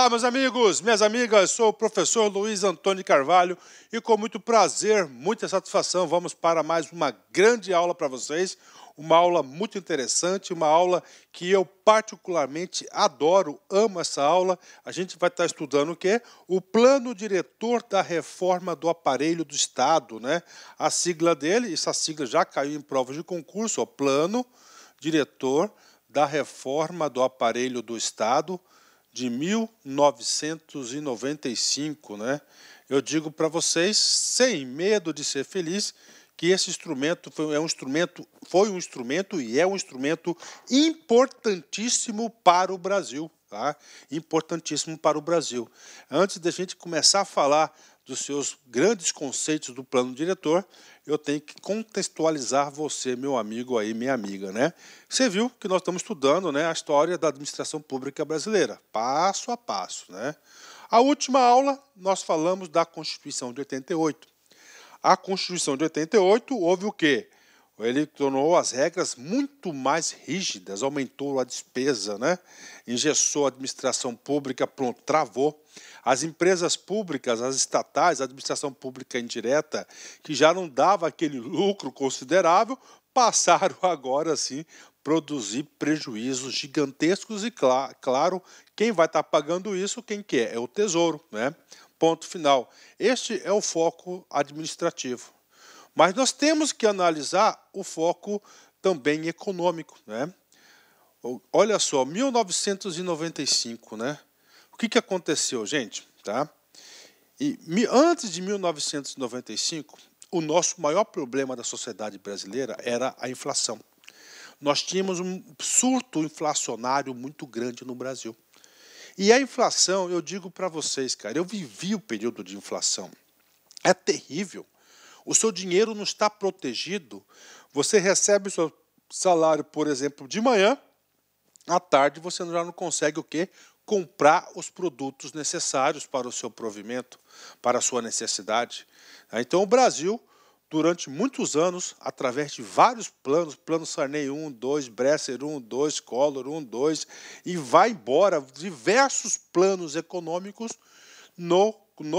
Olá, meus amigos, minhas amigas, sou o professor Luiz Antônio Carvalho e com muito prazer, muita satisfação, vamos para mais uma grande aula para vocês, uma aula muito interessante, uma aula que eu particularmente adoro, amo essa aula. A gente vai estar estudando o quê? O Plano Diretor da Reforma do Aparelho do Estado, né? A sigla dele, essa sigla já caiu em provas de concurso, ó, Plano Diretor da Reforma do Aparelho do Estado, de 1995, né? Eu digo para vocês, sem medo de ser feliz, que esse instrumento foi um instrumento e é um instrumento importantíssimo para o Brasil, tá? Importantíssimo para o Brasil. Antes da gente começar a falar dos seus grandes conceitos do plano diretor, eu tenho que contextualizar você, meu amigo aí, minha amiga, né? Você viu que nós estamos estudando, né, a história da administração pública brasileira, passo a passo, né? A última aula, nós falamos da Constituição de 88. A Constituição de 88 houve o quê? Ele tornou as regras muito mais rígidas, aumentou a despesa, né? Engessou a administração pública, pronto, travou. As empresas públicas, as estatais, a administração pública indireta, que já não dava aquele lucro considerável, passaram agora sim produzir prejuízos gigantescos e, claro, quem vai estar pagando isso, quem que é? É o Tesouro, né? Ponto final. Este é o foco administrativo. Mas nós temos que analisar o foco também econômico, né? Olha só, 1995, né? O que aconteceu, gente? Tá? E antes de 1995, o nosso maior problema da sociedade brasileira era a inflação. Nós tínhamos um surto inflacionário muito grande no Brasil. E a inflação, eu digo para vocês, cara, eu vivi o período de inflação. É terrível. O seu dinheiro não está protegido. Você recebe o seu salário, por exemplo, de manhã, à tarde você já não consegue o quê? Comprar os produtos necessários para o seu provimento, para a sua necessidade. Então o Brasil, durante muitos anos, através de vários planos, Plano Sarney 1, 2, Bresser 1, 2, Collor 1, 2, e vai embora diversos planos econômicos no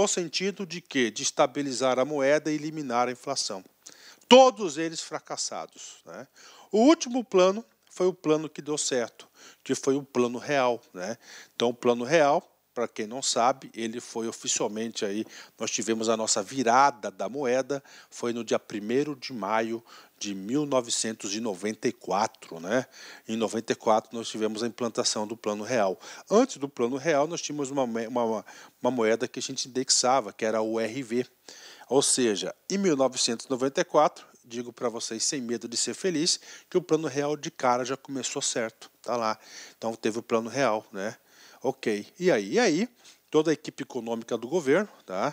sentido de quê? De estabilizar a moeda e eliminar a inflação. Todos eles fracassados, né? O último plano foi o plano que deu certo, que foi o Plano Real, né? Então, o Plano Real, para quem não sabe, ele foi oficialmente aí, nós tivemos a nossa virada da moeda, foi no dia 1º de maio de 1994, né? Em 94 nós tivemos a implantação do Plano Real. Antes do Plano Real nós tínhamos uma moeda que a gente indexava, que era o RV. Ou seja, em 1994, digo para vocês sem medo de ser feliz, que o Plano Real de cara já começou certo, tá lá. Então teve o Plano Real, né? Ok, e aí toda a equipe econômica do governo, tá,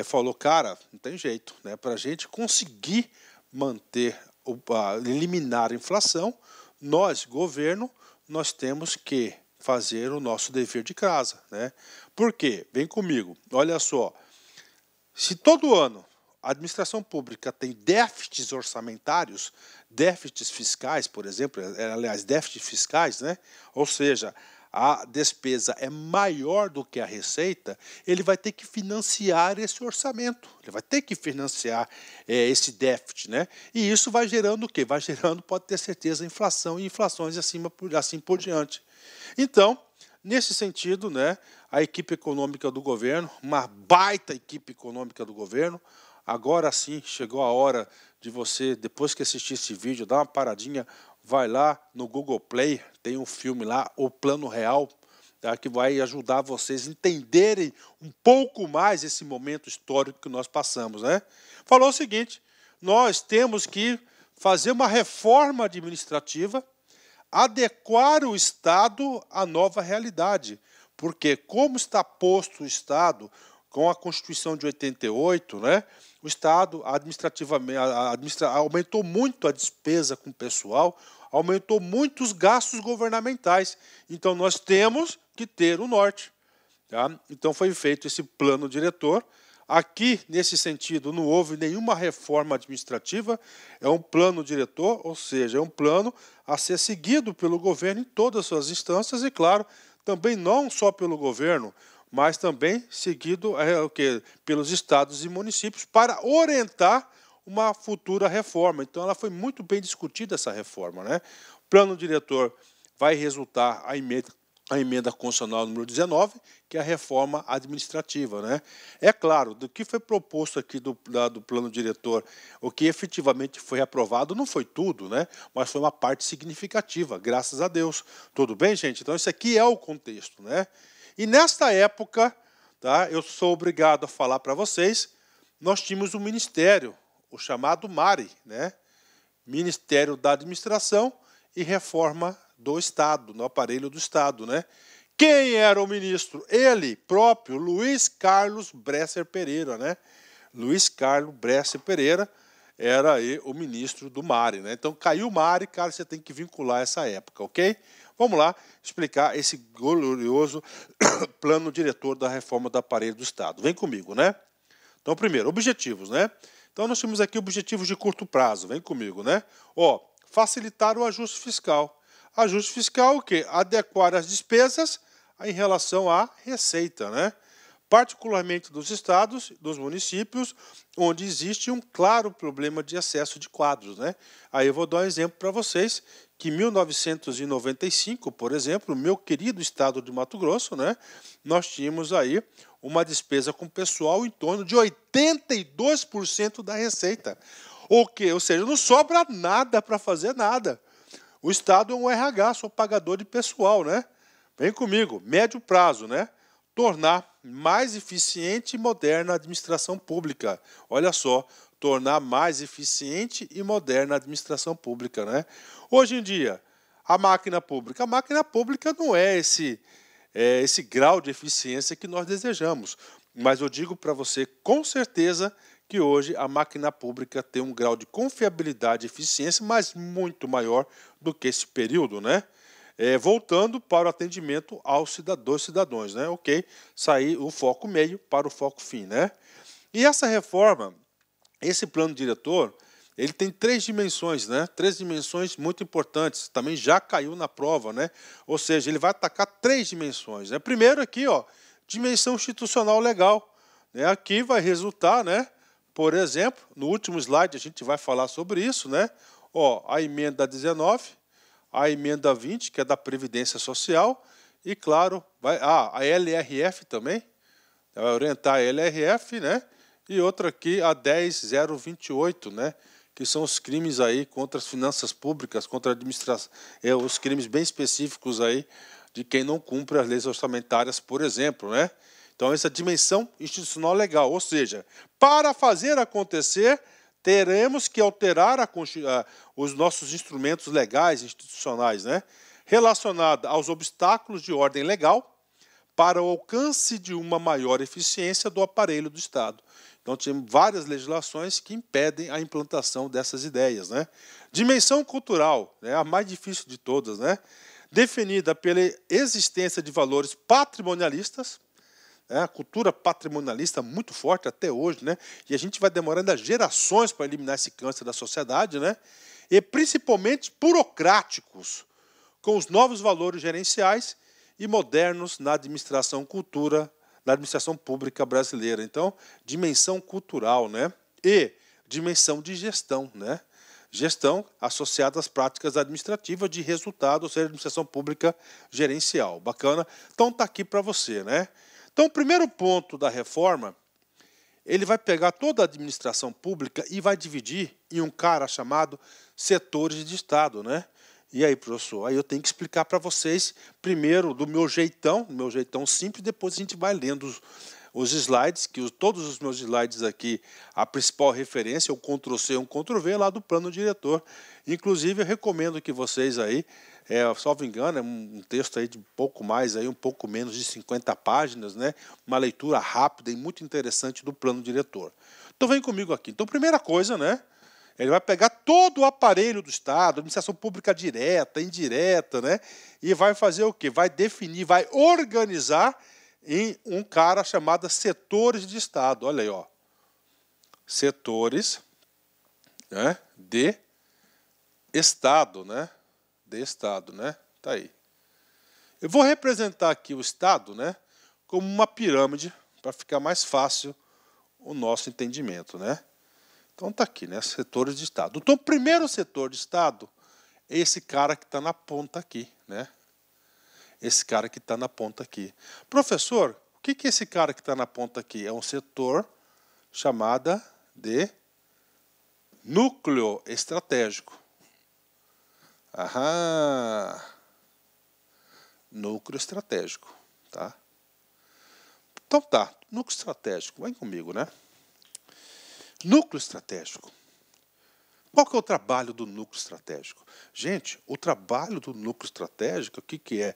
falou, cara, não tem jeito, né, para a gente conseguir eliminar a inflação, nós, governo, nós temos que fazer o nosso dever de casa, né? Por quê? Vem comigo, olha só, se todo ano a administração pública tem déficits orçamentários, déficits fiscais, por exemplo, aliás, déficits fiscais, né? Ou seja, a despesa é maior do que a receita, ele vai ter que financiar esse orçamento, ele vai ter que financiar esse déficit, né? E isso vai gerando o quê? Vai gerando, pode ter certeza, inflação e inflações assim por diante. Então, nesse sentido, né, a equipe econômica do governo, uma baita equipe econômica do governo, agora sim chegou a hora de você, depois que assistir esse vídeo, dar uma paradinha, vai lá no Google Play, tem um filme lá, O Plano Real, tá, que vai ajudar vocês a entenderem um pouco mais esse momento histórico que nós passamos, né? Falou o seguinte, nós temos que fazer uma reforma administrativa, adequar o Estado à nova realidade, porque como está posto o Estado com a Constituição de 88, né, o Estado administrativamente aumentou muito a despesa com o pessoal, aumentou muito os gastos governamentais. Então, nós temos que ter o norte. Tá? Então, foi feito esse plano diretor. Aqui, nesse sentido, não houve nenhuma reforma administrativa, é um plano diretor, ou seja, é um plano a ser seguido pelo governo em todas as suas instâncias e, claro, também não só pelo governo, mas também seguido pelos estados e municípios para orientar uma futura reforma. Então, ela foi muito bem discutida, essa reforma, né? O plano diretor vai resultar a emenda constitucional número 19, que é a reforma administrativa, né? É claro, do que foi proposto aqui do plano diretor, o que efetivamente foi aprovado não foi tudo, né? Mas foi uma parte significativa, graças a Deus. Tudo bem, gente? Então, isso aqui é o contexto, né? E nesta época, tá, eu sou obrigado a falar para vocês, nós tínhamos um ministério, o chamado MARE, né? Ministério da Administração e Reforma do Estado, no aparelho do Estado, né? Quem era o ministro? Ele próprio, Luiz Carlos Bresser Pereira, né? Luiz Carlos Bresser Pereira era aí o ministro do MARE, né? Então, caiu o MARE, cara, você tem que vincular essa época, ok? Vamos lá explicar esse glorioso plano diretor da reforma do aparelho do Estado. Vem comigo, né? Então, primeiro, objetivos, né? Então, nós temos aqui objetivos de curto prazo. Vem comigo, né? Ó, facilitar o ajuste fiscal. Ajuste fiscal o quê? Adequar as despesas em relação à receita, né? Particularmente dos estados, dos municípios, onde existe um claro problema de excesso de quadros, né? Aí eu vou dar um exemplo para vocês, que em 1995, por exemplo, no meu querido estado de Mato Grosso, né, nós tínhamos aí uma despesa com pessoal em torno de 82% da receita. Ou seja, não sobra nada para fazer nada. O Estado é um RH, sou pagador de pessoal, né? Vem comigo, médio prazo, né? Tornar mais eficiente e moderna a administração pública. Olha só, tornar mais eficiente e moderna a administração pública, né? Hoje em dia, a máquina pública não é esse grau de eficiência que nós desejamos. Mas eu digo para você com certeza que hoje a máquina pública tem um grau de confiabilidade e eficiência, mas muito maior do que esse período, né? Voltando para o atendimento aos cidadãos, né? Ok, sair o foco meio para o foco fim, né? E essa reforma, esse plano diretor, ele tem 3 dimensões, né? 3 dimensões muito importantes. Também já caiu na prova, né? Ou seja, ele vai atacar 3 dimensões, né? Primeiro aqui, ó, dimensão institucional legal, né? Aqui vai resultar, né? Por exemplo, no último slide a gente vai falar sobre isso, né? Ó, a emenda 19, a emenda 20, que é da Previdência Social, e claro, a LRF também, vai orientar a LRF, né? E outra aqui, a 10.028, né? Que são os crimes aí contra as finanças públicas, contra a administração, os crimes bem específicos aí de quem não cumpre as leis orçamentárias, por exemplo, né? Então, essa dimensão institucional legal, ou seja, para fazer acontecer, teremos que alterar os nossos instrumentos legais institucionais, né? Relacionada aos obstáculos de ordem legal para o alcance de uma maior eficiência do aparelho do Estado. Então, temos várias legislações que impedem a implantação dessas ideias, né? Dimensão cultural, né? A mais difícil de todas, né? Definida pela existência de valores patrimonialistas, a cultura patrimonialista muito forte até hoje, né? E a gente vai demorar ainda gerações para eliminar esse câncer da sociedade, né? E principalmente burocráticos, com os novos valores gerenciais e modernos na administração pública brasileira. Então, dimensão cultural, né? E dimensão de gestão, né? Gestão associada às práticas administrativas de resultado, ou seja, administração pública gerencial. Bacana? Então, está aqui para você, né? Então, o primeiro ponto da reforma, ele vai pegar toda a administração pública e vai dividir em um cara chamado setores de Estado, né? E aí, professor, aí eu tenho que explicar para vocês, primeiro, do meu jeitão simples, depois a gente vai lendo os slides, que todos os meus slides aqui, a principal referência, o Ctrl+C e o Ctrl+V, lá do plano diretor. Inclusive, eu recomendo que vocês aí, salvo engano, é um texto aí de pouco mais, aí, um pouco menos de 50 páginas, né? Uma leitura rápida e muito interessante do plano diretor. Então, vem comigo aqui. Então, primeira coisa, né? Ele vai pegar todo o aparelho do Estado, administração pública direta, indireta, né? E vai fazer o quê? Vai definir, vai organizar em um cara chamado setores de Estado. Olha aí, ó. Setores, né, de Estado, né? De Estado, né? Tá aí. Eu vou representar aqui o Estado, né, como uma pirâmide, para ficar mais fácil o nosso entendimento, né? Então tá aqui, né, setores de Estado. Então o primeiro setor de Estado é esse cara que está na ponta aqui, né? Esse cara que está na ponta aqui. Professor, o que é esse cara que está na ponta aqui? É um setor chamado de núcleo estratégico. Aham. Núcleo estratégico, tá? Então tá, núcleo estratégico, vem comigo, né? Núcleo estratégico. Qual que é o trabalho do núcleo estratégico? Gente, o trabalho do núcleo estratégico, o que é?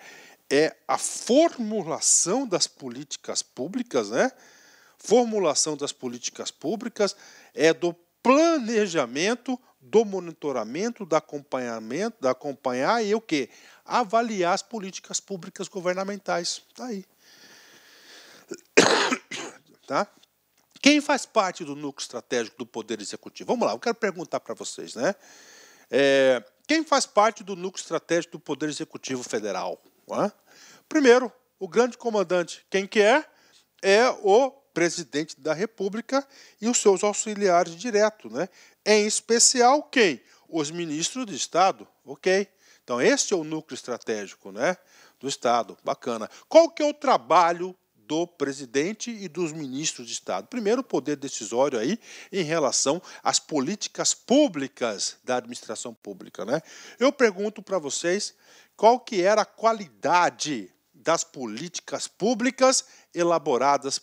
É a formulação das políticas públicas, né? Formulação das políticas públicas é do planejamento, do monitoramento, do acompanhamento, da acompanhar e o quê? Avaliar as políticas públicas governamentais. Tá aí. Tá? Quem faz parte do núcleo estratégico do Poder Executivo? Vamos lá, eu quero perguntar para vocês, né? Quem faz parte do núcleo estratégico do Poder Executivo Federal? Primeiro, o grande comandante. Quem que é? É o presidente da República e os seus auxiliares diretos, né? Em especial, quem? Os ministros de Estado. Ok. Então, esse é o núcleo estratégico, né, do Estado. Bacana. Qual que é o trabalho do presidente e dos ministros de Estado? Primeiro, o poder decisório aí em relação às políticas públicas da administração pública, né? Eu pergunto para vocês qual que era a qualidade das políticas públicas elaboradas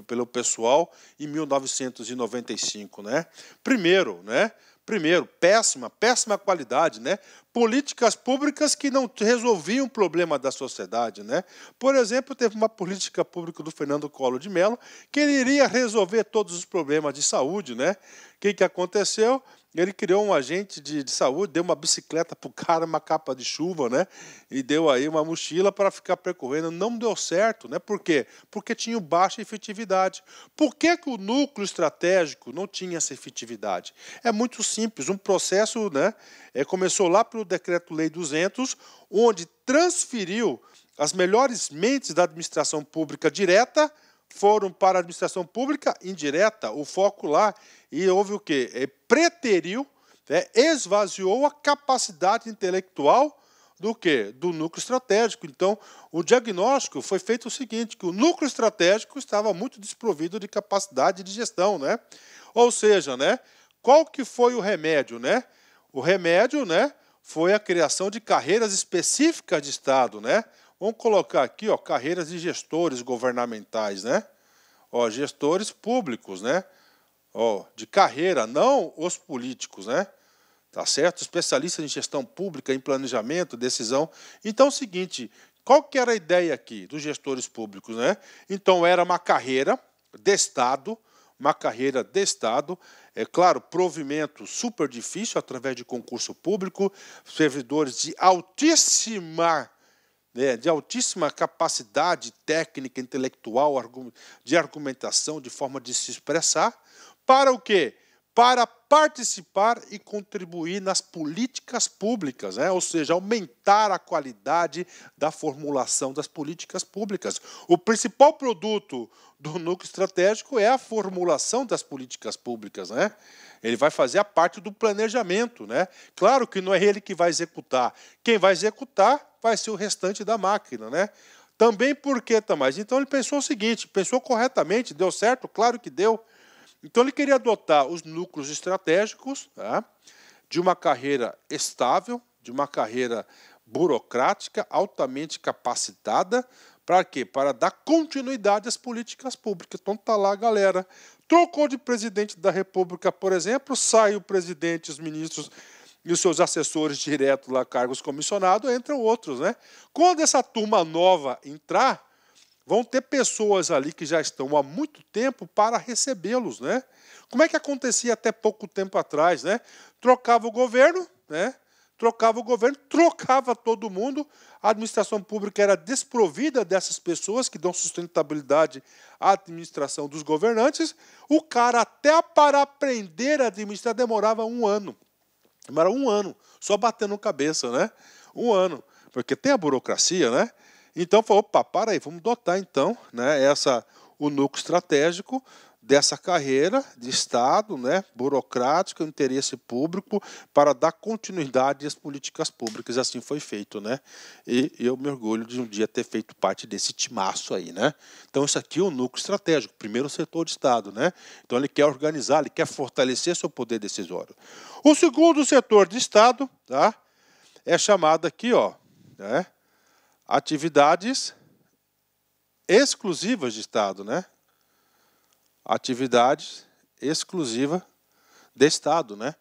pelo pessoal em 1995, né? Primeiro, péssima qualidade, né? Políticas públicas que não resolviam o problema da sociedade, né? Por exemplo, teve uma política pública do Fernando Collor de Mello que ele iria resolver todos os problemas de saúde, né? O que aconteceu? Ele criou um agente de saúde, deu uma bicicleta para o cara, uma capa de chuva, né? E deu aí uma mochila para ficar percorrendo. Não deu certo, né? Por quê? Porque tinha baixa efetividade. Por que o núcleo estratégico não tinha essa efetividade? É muito simples. Um processo, né? Começou lá pelo Decreto-Lei 200, onde transferiu as melhores mentes da administração pública direta foram para a administração pública indireta, o foco lá, e houve o quê? Preteriu, esvaziou a capacidade intelectual do quê? Do núcleo estratégico. Então, o diagnóstico foi feito o seguinte, que o núcleo estratégico estava muito desprovido de capacidade de gestão, né? Ou seja, né, qual que foi o remédio, né? O remédio, né, foi a criação de carreiras específicas de Estado, né? Vamos colocar aqui, ó, carreiras de gestores governamentais, né? Ó, gestores públicos, né? Ó, de carreira, não os políticos, né? Tá certo? Especialistas em gestão pública, em planejamento, decisão. Então, é o seguinte, qual que era a ideia aqui dos gestores públicos, né? Então, era uma carreira de Estado, é claro, provimento super difícil através de concurso público, servidores de altíssima capacidade técnica, intelectual, de argumentação, de forma de se expressar, para o quê? Para participar e contribuir nas políticas públicas, né? Ou seja, aumentar a qualidade da formulação das políticas públicas. O principal produto do núcleo estratégico é a formulação das políticas públicas, né? Ele vai fazer a parte do planejamento, né? Claro que não é ele que vai executar. Quem vai executar vai ser o restante da máquina, né? Também porque, Tamás? Então ele pensou o seguinte, pensou corretamente, deu certo? Claro que deu. Então ele queria adotar os núcleos estratégicos, tá, de uma carreira estável, de uma carreira burocrática, altamente capacitada, para quê? Para dar continuidade às políticas públicas. Então tá lá, galera. Trocou de presidente da República, por exemplo, sai o presidente, os ministros e os seus assessores diretos lá, cargos comissionados, entram outros, né? Quando essa turma nova entrar, vão ter pessoas ali que já estão há muito tempo para recebê-los, né? Como é que acontecia até pouco tempo atrás, né? Trocava o governo, né? Trocava todo mundo, a administração pública era desprovida dessas pessoas que dão sustentabilidade à administração dos governantes, o cara até para aprender a administrar demorava 1 ano. Demorava 1 ano, só batendo cabeça, né? 1 ano, porque tem a burocracia, né? Então, falou, opa, para aí, vamos dotar, então, né, o núcleo estratégico dessa carreira de Estado, né, burocrática, interesse público, para dar continuidade às políticas públicas. E assim foi feito, né? E eu me orgulho de um dia ter feito parte desse timaço aí, né? Então, isso aqui é o núcleo estratégico, primeiro setor de Estado, né? Então, ele quer organizar, ele quer fortalecer seu poder decisório. O segundo setor de Estado, tá? É chamado aqui, ó, né? Atividades exclusivas de Estado, né? Atividade exclusiva de Estado, né?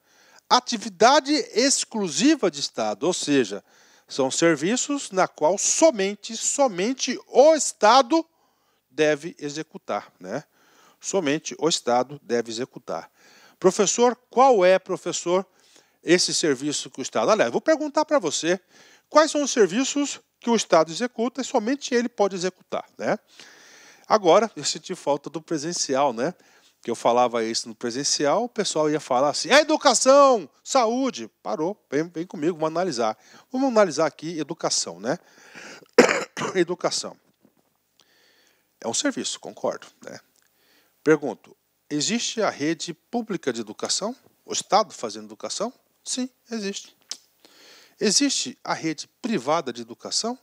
Atividade exclusiva de Estado, ou seja, são serviços na qual somente o Estado deve executar, né? Somente o Estado deve executar. Professor, qual é, professor, esse serviço que o Estado... Aliás, vou perguntar para você, quais são os serviços que o Estado executa e somente ele pode executar, né? Agora, eu senti falta do presencial, né? Que eu falava isso no presencial, o pessoal ia falar assim, educação, saúde. Parou, vem comigo, vamos analisar. Vamos analisar aqui educação, né? Educação. É um serviço, concordo, né? Pergunto, existe a rede pública de educação? O Estado fazendo educação? Sim, existe. Existe a rede privada de educação?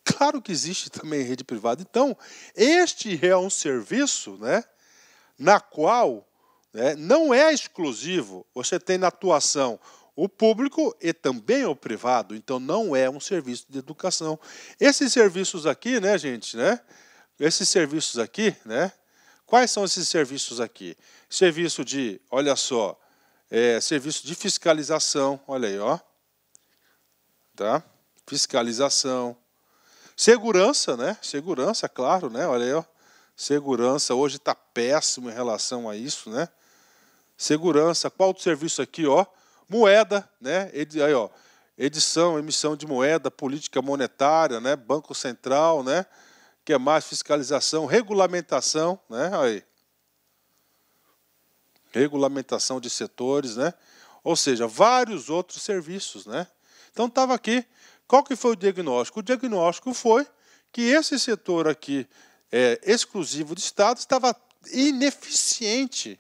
Claro que existe também rede privada. Então, este é um serviço, né, na qual, né, não é exclusivo. Você tem na atuação o público e também o privado. Então, não é um serviço de educação. Esses serviços aqui, né, gente, né? Esses serviços aqui, né? Quais são esses serviços aqui? Serviço de, olha só, serviço de fiscalização, olha aí, ó. Tá? Fiscalização. Segurança, né? Segurança, claro, né? Olha aí, ó. Segurança, hoje está péssimo em relação a isso, né? Segurança, qual outro serviço aqui, ó? Moeda, né? Aí, ó. Edição, emissão de moeda, política monetária, né? Banco Central, né? Que mais? Fiscalização, regulamentação, né? Aí. Regulamentação de setores, né? Ou seja, vários outros serviços, né? Então estava aqui. Qual que foi o diagnóstico? O diagnóstico foi que esse setor aqui, exclusivo de Estado, estava ineficiente.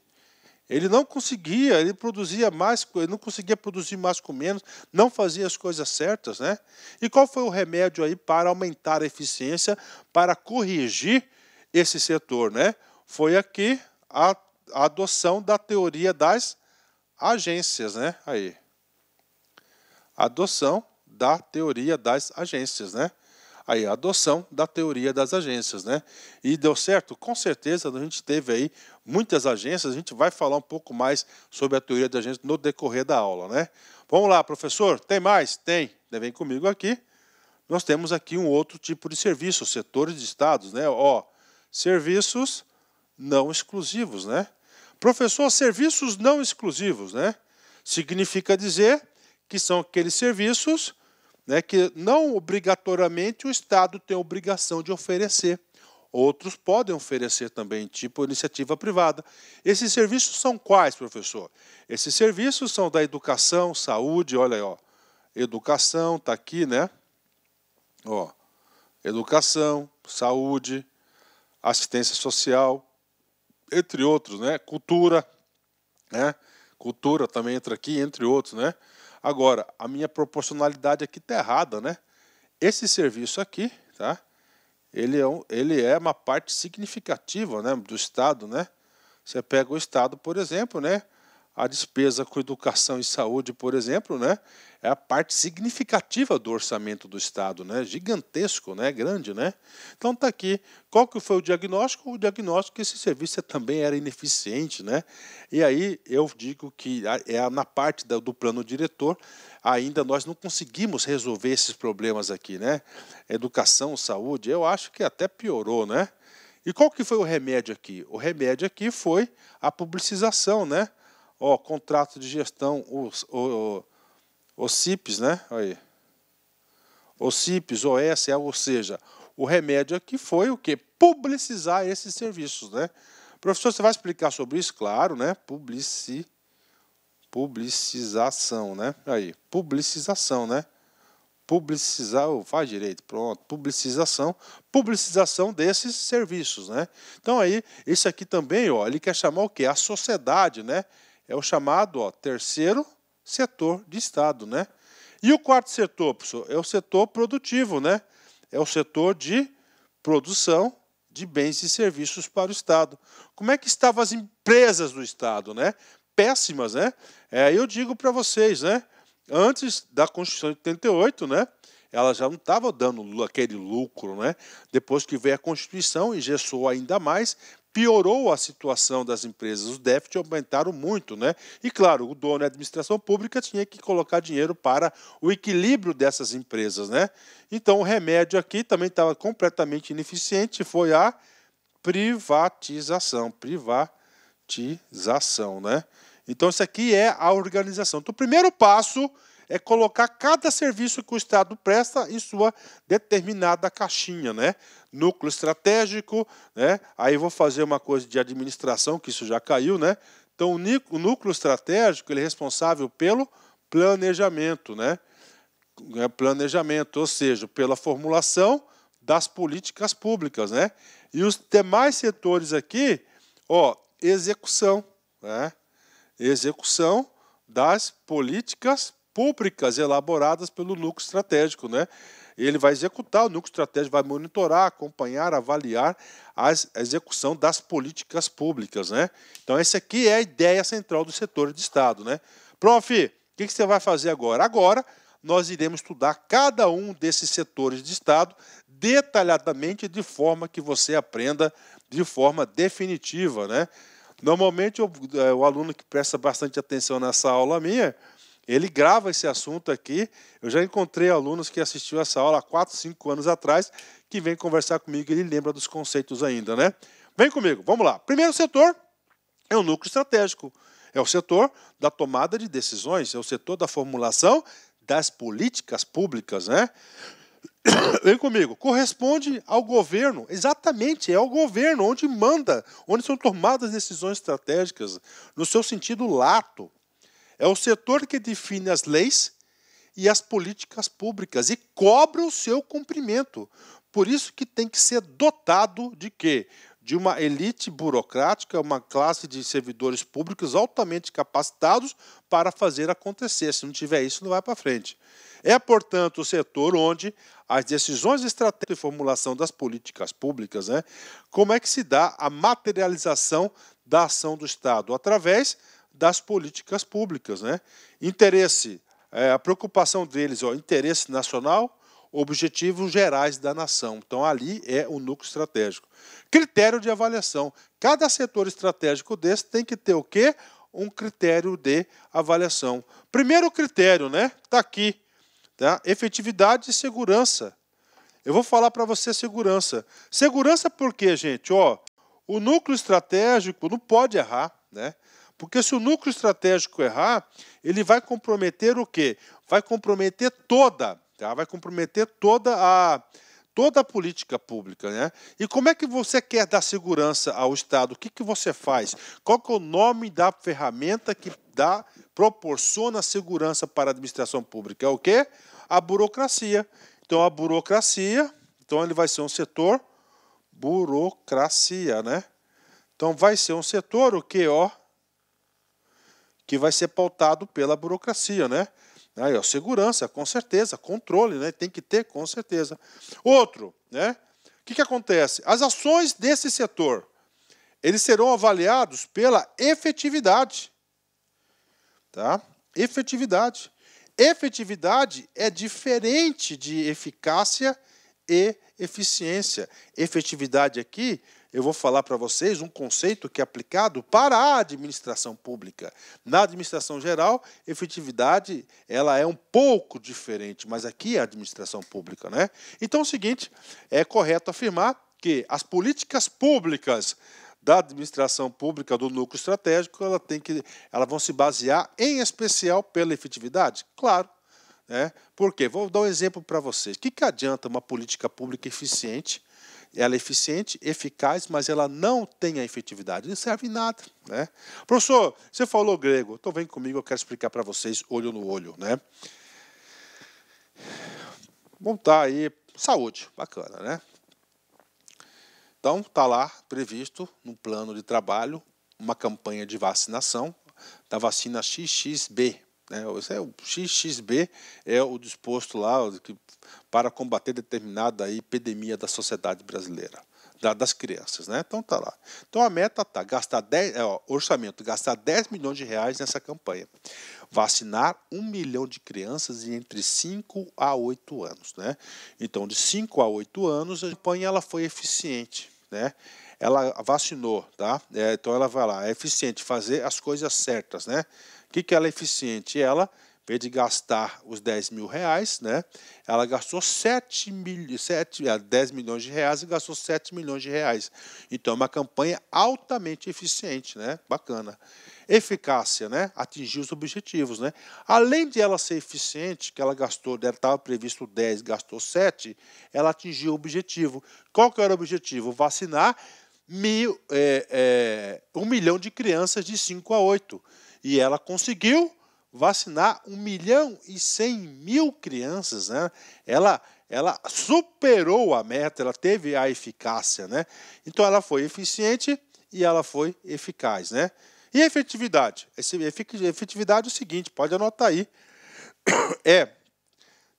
Ele não conseguia, ele produzia mais, ele não conseguia produzir mais com menos, não fazia as coisas certas, né? E qual foi o remédio aí para aumentar a eficiência, para corrigir esse setor, né? Foi aqui a adoção da teoria das agências, né? Aí. Adoção da teoria das agências, né? Aí, a adoção da teoria das agências, né? E deu certo? Com certeza, a gente teve aí muitas agências, a gente vai falar um pouco mais sobre a teoria das agências no decorrer da aula, né? Vamos lá, professor, tem mais? Tem. Vem comigo aqui. Nós temos aqui um outro tipo de serviço, setores de estados, né? Ó, serviços não exclusivos, né? Professor, serviços não exclusivos, né? Significa dizer que são aqueles serviços, né, que não obrigatoriamente o Estado tem a obrigação de oferecer. Outros podem oferecer também, tipo iniciativa privada. Esses serviços são quais, professor? Esses serviços são da educação, saúde, olha aí, ó. Educação, está aqui, né? Ó, educação, saúde, assistência social, entre outros, né? Cultura, né? Cultura também entra aqui, entre outros, né? Agora, a minha proporcionalidade aqui está errada, né? Esse serviço aqui, tá? Ele é uma parte significativa, né, do Estado, né? Você pega o Estado, por exemplo, né? A despesa com educação e saúde, por exemplo, né? É a parte significativa do orçamento do Estado, né? Gigantesco, né? Grande, né? Então está aqui. Qual que foi o diagnóstico? O diagnóstico é que esse serviço também era ineficiente, né? E aí eu digo que na parte do plano diretor ainda nós não conseguimos resolver esses problemas aqui, né? Educação, saúde, eu acho que até piorou, né? E qual que foi o remédio aqui? O remédio aqui foi a publicização, né? Ó, contrato de gestão, os CIPs, né? Aí. Os CIPs, OS, ou seja, o remédio aqui foi o quê? Publicizar esses serviços, né? Professor, você vai explicar sobre isso? Claro, né? Publicização, né? Aí, publicização, né? publicizar, faz direito, pronto, publicização desses serviços, né? Então aí, esse aqui também, ó, ele quer chamar o quê? A sociedade, né? É o chamado, ó, terceiro setor de Estado, né? E o quarto setor, professor, é o setor produtivo, né? É o setor de produção de bens e serviços para o Estado. Como é que estavam as empresas do Estado, né? Péssimas, né? Eu digo para vocês, né? Antes da Constituição de 88, né? Ela já não estava dando aquele lucro, né? Depois que veio a Constituição, engessou ainda mais, piorou a situação das empresas. Os déficits aumentaram muito, né? E, claro, o dono da administração pública tinha que colocar dinheiro para o equilíbrio dessas empresas, né? Então, o remédio aqui também estava completamente ineficiente, foi a privatização. Né? Então, isso aqui é a organização. Então, o primeiro passo é colocar cada serviço que o Estado presta em sua determinada caixinha, né? Núcleo estratégico, né? Aí vou fazer uma coisa de administração, que isso já caiu, né? Então, o núcleo estratégico ele é responsável pelo planejamento, né? Planejamento, ou seja, pela formulação das políticas públicas, né? E os demais setores aqui, ó, execução, né? Execução das políticas públicas elaboradas pelo núcleo estratégico, né? Ele vai executar, o núcleo estratégico vai monitorar, acompanhar, avaliar a execução das políticas públicas, né? Então, essa aqui é a ideia central do setor de Estado, né? Prof, o que você vai fazer agora? Agora, nós iremos estudar cada um desses setores de Estado detalhadamente, de forma que você aprenda de forma definitiva, né? Normalmente, o aluno que presta bastante atenção nessa aula minha, ele grava esse assunto aqui. Eu já encontrei alunos que assistiram essa aula há 4, 5 anos atrás, que vem conversar comigo e ele lembra dos conceitos ainda, né? Vem comigo, vamos lá. Primeiro setor é o núcleo estratégico. É o setor da tomada de decisões, é o setor da formulação das políticas públicas, né? Vem comigo, corresponde ao governo, exatamente, é o governo onde manda, onde são tomadas decisões estratégicas, no seu sentido lato. É o setor que define as leis e as políticas públicas e cobra o seu cumprimento. Por isso que tem que ser dotado de quê? De uma elite burocrática, uma classe de servidores públicos altamente capacitados para fazer acontecer. Se não tiver isso, não vai para frente. É, portanto, o setor onde as decisões estratégicas e formulação das políticas públicas, né? Como é que se dá a materialização da ação do Estado? Através das políticas públicas, né? Interesse, a preocupação deles, ó, interesse nacional, objetivos gerais da nação. Então, ali é o núcleo estratégico. Critério de avaliação. Cada setor estratégico desse tem que ter o quê? Um critério de avaliação. Primeiro critério, né? Está aqui. Tá? Efetividade e segurança. Eu vou falar para você segurança. Segurança por quê, gente? Ó, o núcleo estratégico não pode errar, né? Porque se o núcleo estratégico errar, ele vai comprometer o quê? Vai comprometer toda, tá? Vai comprometer toda a política pública, né? E como é que você quer dar segurança ao Estado? O que você faz? Qual que é o nome da ferramenta que proporciona segurança para a administração pública? É o quê? A burocracia. Então, a burocracia, então ele vai ser um setor burocracia, né? Então, vai ser um setor o quê, ó? Que vai ser pautado pela burocracia, né? Aí, ó, segurança, com certeza, controle, né? Tem que ter, com certeza. Outro, né? O que acontece? As ações desse setor, eles serão avaliados pela efetividade, tá? Efetividade. Efetividade é diferente de eficácia e eficiência. Efetividade aqui, eu vou falar para vocês um conceito que é aplicado para a administração pública. Na administração geral, efetividade ela é um pouco diferente, mas aqui é a administração pública, né? Então é o seguinte, é correto afirmar que as políticas públicas da administração pública do núcleo estratégico, elas vão se basear em especial pela efetividade? Claro. Né? Por quê? Vou dar um exemplo para vocês. O que adianta uma política pública eficiente? Ela é eficiente, eficaz, mas ela não tem a efetividade. Não serve em nada. Né? Professor, você falou grego. Então vem comigo, eu quero explicar para vocês olho no olho. Né? montar aí saúde, bacana, né? Então, está lá previsto no plano de trabalho uma campanha de vacinação da vacina XXB. Né? O XXB é o disposto lá para combater determinada epidemia da sociedade brasileira, das crianças. Né? Então, está lá. Então, a meta está gastar orçamento, gastar 10 milhões de reais nessa campanha. Vacinar 1 milhão de crianças entre 5 a 8 anos. Né? Então, de 5 a 8 anos, a campanha ela foi eficiente. Né? Ela vacinou, tá? Então ela vai lá, é eficiente fazer as coisas certas, né? O que ela é eficiente? Ela, em vez de gastar os 10 mil reais, né? Ela gastou 10 milhões de reais e gastou 7 milhões de reais. Então é uma campanha altamente eficiente, né? Bacana. Eficácia, né? Atingir os objetivos, né? Além de ela ser eficiente, que ela gastou, estava previsto 10, gastou 7, ela atingiu o objetivo. Qual que era o objetivo? Vacinar 1 milhão de crianças de 5 a 8. E ela conseguiu vacinar 1 milhão e 100 mil crianças, né? Ela superou a meta, ela teve a eficácia, né? Então ela foi eficiente e ela foi eficaz, né? E a efetividade? Efetividade é o seguinte, pode anotar aí, é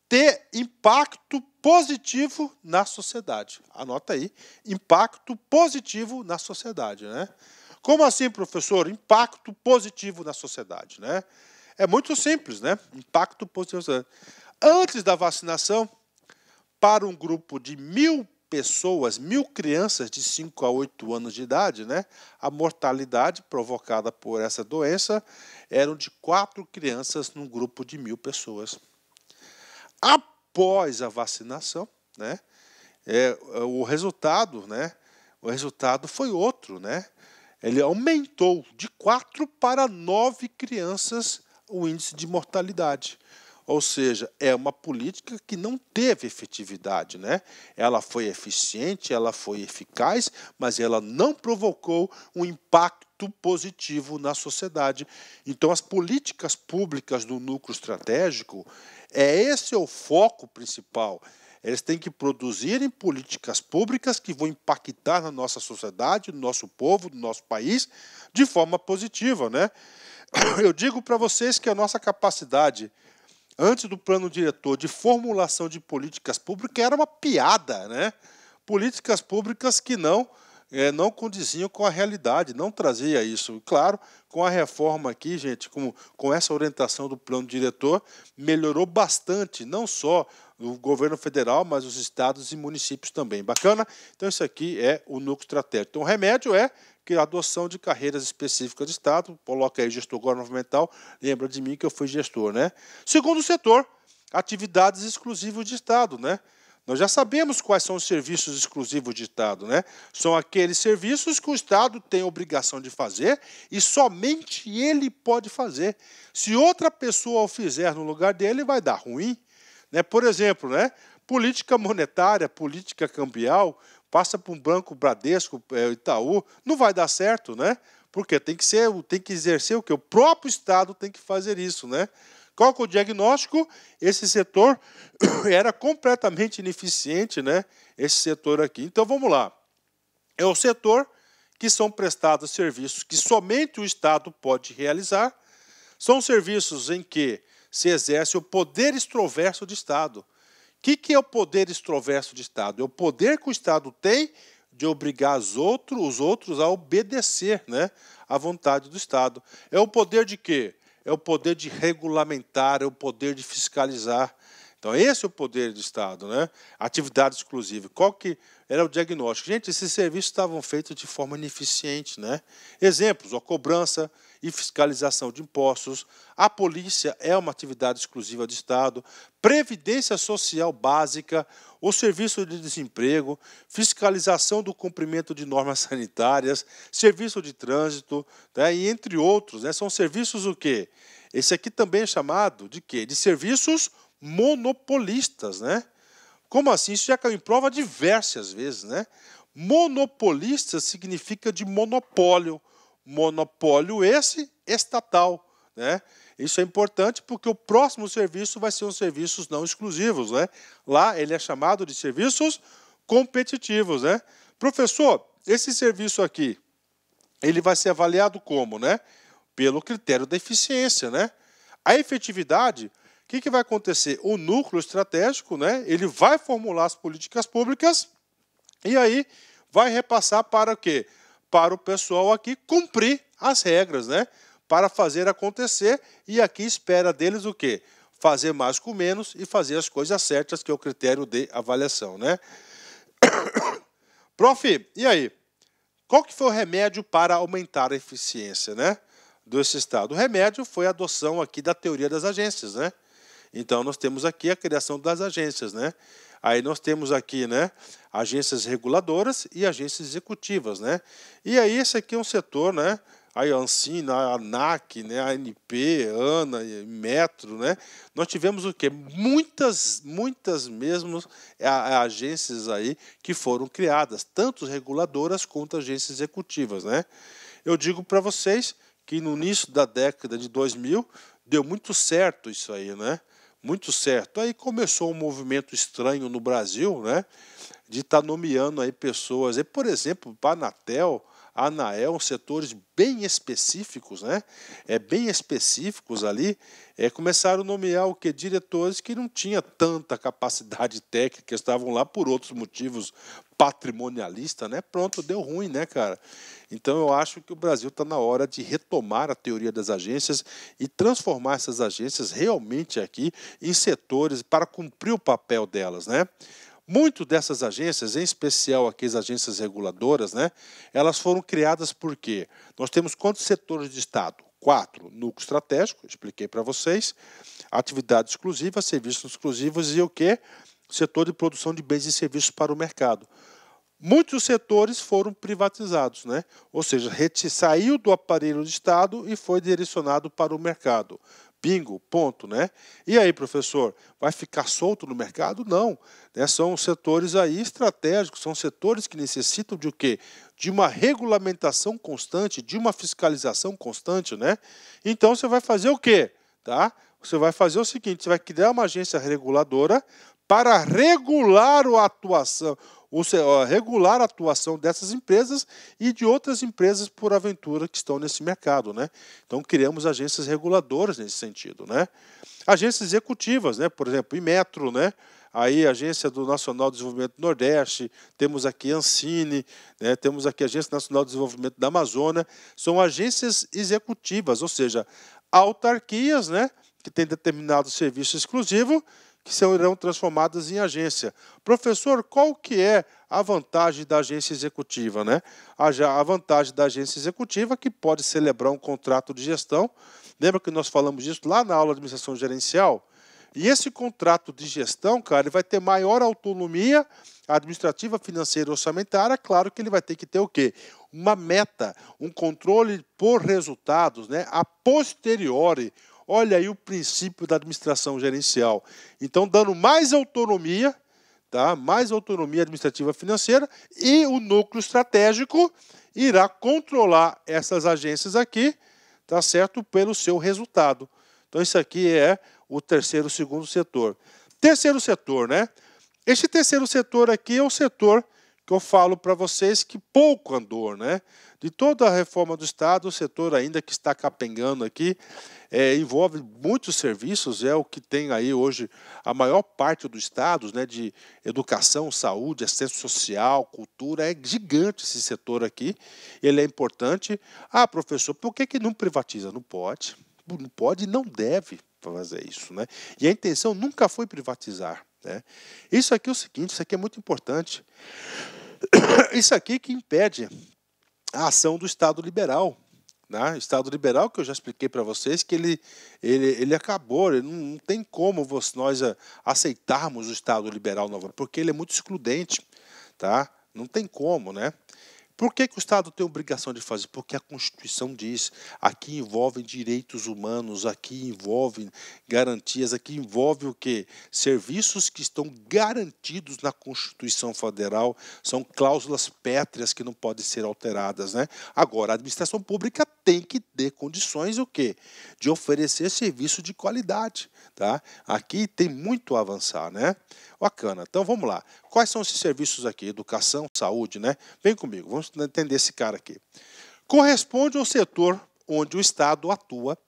ter impacto positivo na sociedade. Anota aí, impacto positivo na sociedade, né? Como assim, professor? Impacto positivo na sociedade, né? É muito simples, né? Impacto positivo na sociedade. Antes da vacinação, para um grupo de 1.000 pessoas, 1.000 crianças de 5 a 8 anos de idade, né, a mortalidade provocada por essa doença eram de 4 crianças num grupo de 1.000 pessoas. Após a vacinação, né, o resultado foi outro, né? Ele aumentou de 4 para 9 crianças o índice de mortalidade. Ou seja, é uma política que não teve efetividade, né? Ela foi eficiente, ela foi eficaz, mas ela não provocou um impacto positivo na sociedade. Então, as políticas públicas do núcleo estratégico, esse é o foco principal. Eles têm que produzirem políticas públicas que vão impactar na nossa sociedade, no nosso povo, no nosso país, de forma positiva, né? Eu digo para vocês que a nossa capacidade antes do plano diretor de formulação de políticas públicas era uma piada, né? Políticas públicas que não condiziam com a realidade, não trazia isso. Claro, com a reforma aqui, gente, com essa orientação do plano diretor, melhorou bastante, não só o governo federal, mas os estados e municípios também. Bacana? Então, isso aqui é o núcleo estratégico. Então, o remédio é que a adoção de carreiras específicas de Estado, coloca aí gestor governamental, lembra de mim que eu fui gestor, né? Segundo setor, atividades exclusivas de Estado, né? Nós já sabemos quais são os serviços exclusivos de Estado, né? São aqueles serviços que o Estado tem obrigação de fazer e somente ele pode fazer. Se outra pessoa o fizer no lugar dele, vai dar ruim, né? Por exemplo, né? Política monetária, política cambial, passa para um banco Bradesco, Itaú, não vai dar certo, né? Porque tem que exercer o que? O próprio Estado tem que fazer isso, né? Qual que é o diagnóstico? Esse setor era completamente ineficiente, né? Esse setor aqui. Então, vamos lá. É o setor que são prestados serviços que somente o Estado pode realizar. São serviços em que se exerce o poder extroverso do Estado. O que é o poder extroverso do Estado? É o poder que o Estado tem de obrigar os outros a obedecer, né, à vontade do Estado. É o poder de quê? É o poder de regulamentar, é o poder de fiscalizar. Então, esse é o poder do Estado, né? Atividade exclusiva. Qual que era o diagnóstico? Gente, esses serviços estavam feitos de forma ineficiente, né? Exemplos, a cobrança e fiscalização de impostos, a polícia é uma atividade exclusiva do Estado, previdência social básica, o serviço de desemprego, fiscalização do cumprimento de normas sanitárias, serviço de trânsito, né? E entre outros, né? São serviços o quê? Esse aqui também é chamado de quê? De serviços monopolistas, né? Como assim? Isso já caiu em prova diversas vezes, né? Monopolista significa de monopólio. Monopólio esse estatal, né? Isso é importante porque o próximo serviço vai ser um serviços não exclusivos, né? Lá ele é chamado de serviços competitivos, né? Professor, esse serviço aqui, ele vai ser avaliado como, né? Pelo critério da eficiência, né? A efetividade, o que vai acontecer? O núcleo estratégico, né? Ele vai formular as políticas públicas e aí vai repassar para o quê? Para o pessoal aqui cumprir as regras, né? Para fazer acontecer, e aqui espera deles o quê? Fazer mais com menos e fazer as coisas certas, que é o critério de avaliação, né? Prof, e aí? Qual que foi o remédio para aumentar a eficiência, né, desse Estado? O remédio foi a adoção aqui da teoria das agências, né? Então, nós temos aqui a criação das agências, né? Aí nós temos aqui, né, agências reguladoras e agências executivas, né? E aí esse aqui é um setor, né? Aí a Ancina, a ANAC, né, a ANP, ANA, Metro, né? Nós tivemos o quê? Muitas mesmo agências aí que foram criadas, tanto reguladoras quanto agências executivas, né? Eu digo para vocês que no início da década de 2000 deu muito certo isso aí, né? Muito certo. Aí começou um movimento estranho no Brasil, né? De estar nomeando aí pessoas, por exemplo, para a Anatel, a Anael, setores bem específicos, né? Bem específicos ali, começaram a nomear o que? Diretores que não tinham tanta capacidade técnica, estavam lá por outros motivos patrimonialistas, né? Pronto, deu ruim, né, cara? Então eu acho que o Brasil está na hora de retomar a teoria das agências e transformar essas agências realmente aqui em setores para cumprir o papel delas, né? Muito dessas agências, em especial aqui as agências reguladoras, né, elas foram criadas por quê? Nós temos quantos setores de Estado? 4. Núcleo estratégico, expliquei para vocês. Atividade exclusiva, serviços exclusivos e o quê? Setor de produção de bens e serviços para o mercado. Muitos setores foram privatizados, né? Ou seja, saiu do aparelho do Estado e foi direcionado para o mercado. Bingo, ponto, né? E aí, professor, vai ficar solto no mercado? Não, né? São setores aí estratégicos, são setores que necessitam de o quê? De uma regulamentação constante, de uma fiscalização constante, né? Então, você vai fazer o quê? Tá? Você vai fazer o seguinte, você vai criar uma agência reguladora para regular regular a atuação dessas empresas e de outras empresas por aventura que estão nesse mercado, né? Então criamos agências reguladoras nesse sentido, né? Agências executivas, né? Por exemplo, Metro, né? Aí a Agência do Nacional de Desenvolvimento do Nordeste, temos aqui a Ancine, né? Temos aqui a Agência Nacional de Desenvolvimento da Amazônia, são agências executivas, ou seja, autarquias, né? Que têm determinado serviço exclusivo, que serão transformadas em agência. Professor, qual que é a vantagem da agência executiva, né? A vantagem da agência executiva é que pode celebrar um contrato de gestão. Lembra que nós falamos disso lá na aula de administração gerencial? E esse contrato de gestão, cara, ele vai ter maior autonomia administrativa, financeira e orçamentária. Claro que ele vai ter que ter o quê? Uma meta, um controle por resultados, né? A posteriori. Olha aí o princípio da administração gerencial. Então, dando mais autonomia, tá? Mais autonomia administrativa financeira, e o núcleo estratégico irá controlar essas agências aqui, tá certo? Pelo seu resultado. Então, isso aqui é o terceiro, segundo setor. Terceiro setor, né? Este terceiro setor aqui é o setor que eu falo para vocês que pouco andou, né? De toda a reforma do Estado, o setor ainda que está capengando aqui, envolve muitos serviços, é o que tem aí hoje a maior parte dos estados, né, de educação, saúde, assistência social, cultura, é gigante esse setor aqui, ele é importante. Ah, professor, por que não privatiza? Não pode, e não deve fazer isso, né? E a intenção nunca foi privatizar, né? Isso aqui é o seguinte, isso aqui é muito importante. Isso aqui que impede a ação do Estado liberal, né? Estado liberal, que eu já expliquei para vocês, que ele acabou, não tem como nós aceitarmos o Estado liberal novamente, porque ele é muito excludente, tá? Não tem como, né? Por que o Estado tem obrigação de fazer? Porque a Constituição diz, aqui envolve direitos humanos, aqui envolve garantias, aqui envolve o quê? Serviços que estão garantidos na Constituição Federal, são cláusulas pétreas que não podem ser alteradas, né? Agora, a administração pública tem que ter condições o quê? De oferecer serviço de qualidade. Tá? Aqui tem muito a avançar, né? Bacana. Então vamos lá. Quais são esses serviços aqui? Educação, saúde, né? Vem comigo, vamos entender esse cara aqui. Corresponde ao setor onde o Estado atua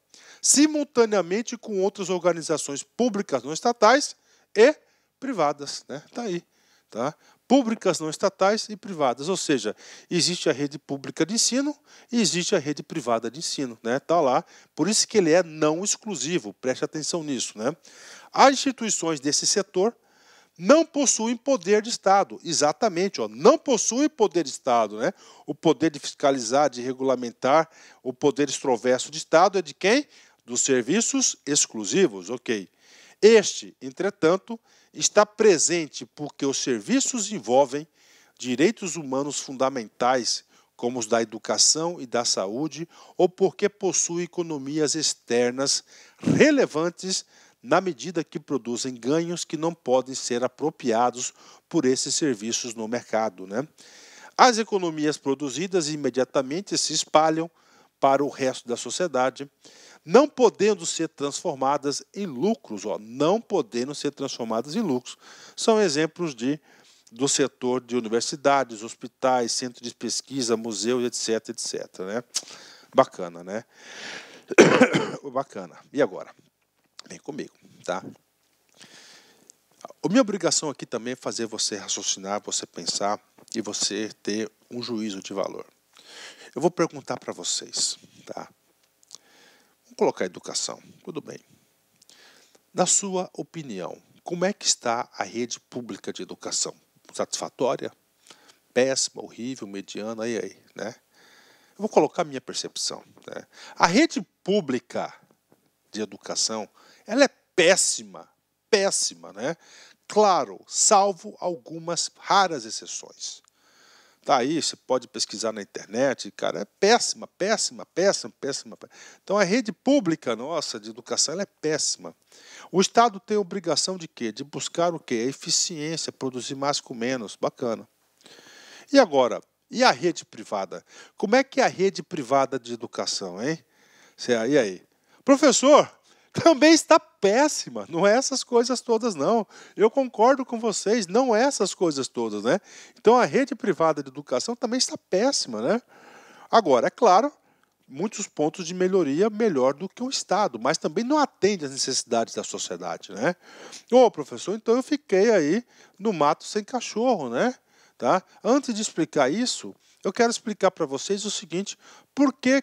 simultaneamente com outras organizações públicas não estatais e privadas, né? Tá aí, tá? Públicas não estatais e privadas, ou seja, existe a rede pública de ensino e existe a rede privada de ensino, né? Tá lá, por isso que ele é não exclusivo, preste atenção nisso, né? As instituições desse setor não possuem poder de Estado, exatamente, ó, não possuem poder de Estado, né? O poder de fiscalizar, de regulamentar, o poder extroverso de Estado é de quem? Dos serviços exclusivos, ok. Este, entretanto, está presente porque os serviços envolvem direitos humanos fundamentais, como os da educação e da saúde, ou porque possui economias externas relevantes na medida que produzem ganhos que não podem ser apropriados por esses serviços no mercado, né? As economias produzidas imediatamente se espalham para o resto da sociedade, não podendo ser transformadas em lucros, ó, não podendo ser transformadas em lucros. São exemplos do setor de universidades, hospitais, centros de pesquisa, museus, etc, etc, né? Bacana, né? Bacana. E agora? Vem comigo, tá? A minha obrigação aqui também é fazer você raciocinar, você pensar e você ter um juízo de valor. Eu vou perguntar para vocês, tá? Vamos colocar educação, tudo bem. Na sua opinião, como é que está a rede pública de educação? Satisfatória? Péssima, horrível, mediana, aí, né? Eu vou colocar a minha percepção, né? A rede pública de educação, ela é péssima, péssima, né? Claro, salvo algumas raras exceções. Tá aí, você pode pesquisar na internet, cara, é péssima, péssima, péssima, péssima. Então a rede pública nossa de educação ela é péssima. O Estado tem a obrigação de quê? De buscar o quê? A eficiência, produzir mais com menos, bacana. E agora, e a rede privada? Como é que é a rede privada de educação, hein? E aí? Professor, também está péssima, não é essas coisas todas não. Eu concordo com vocês, não é essas coisas todas, né? Então a rede privada de educação também está péssima, né? Agora, é claro, muitos pontos de melhoria melhor do que o Estado, mas também não atende às necessidades da sociedade, né? Ô, professor, então eu fiquei aí no mato sem cachorro, né? Tá? Antes de explicar isso, eu quero explicar para vocês o seguinte, por que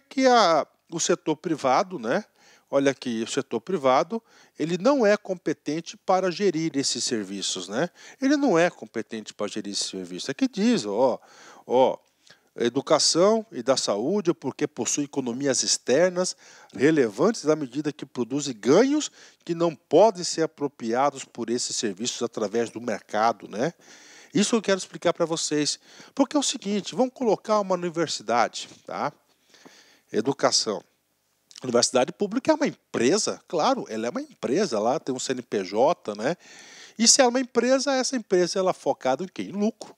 o setor privado, né? Olha aqui, o setor privado, ele não é competente para gerir esses serviços, né? Ele não é competente para gerir esses serviços. Aqui diz, educação e da saúde, porque possui economias externas relevantes à medida que produzem ganhos que não podem ser apropriados por esses serviços através do mercado, né? Isso eu quero explicar para vocês. Porque é o seguinte, vamos colocar uma universidade, tá? Educação. Universidade pública é uma empresa, claro, ela é uma empresa, lá tem um CNPJ, né? E se é uma empresa, essa empresa ela é focada em quê? Em lucro.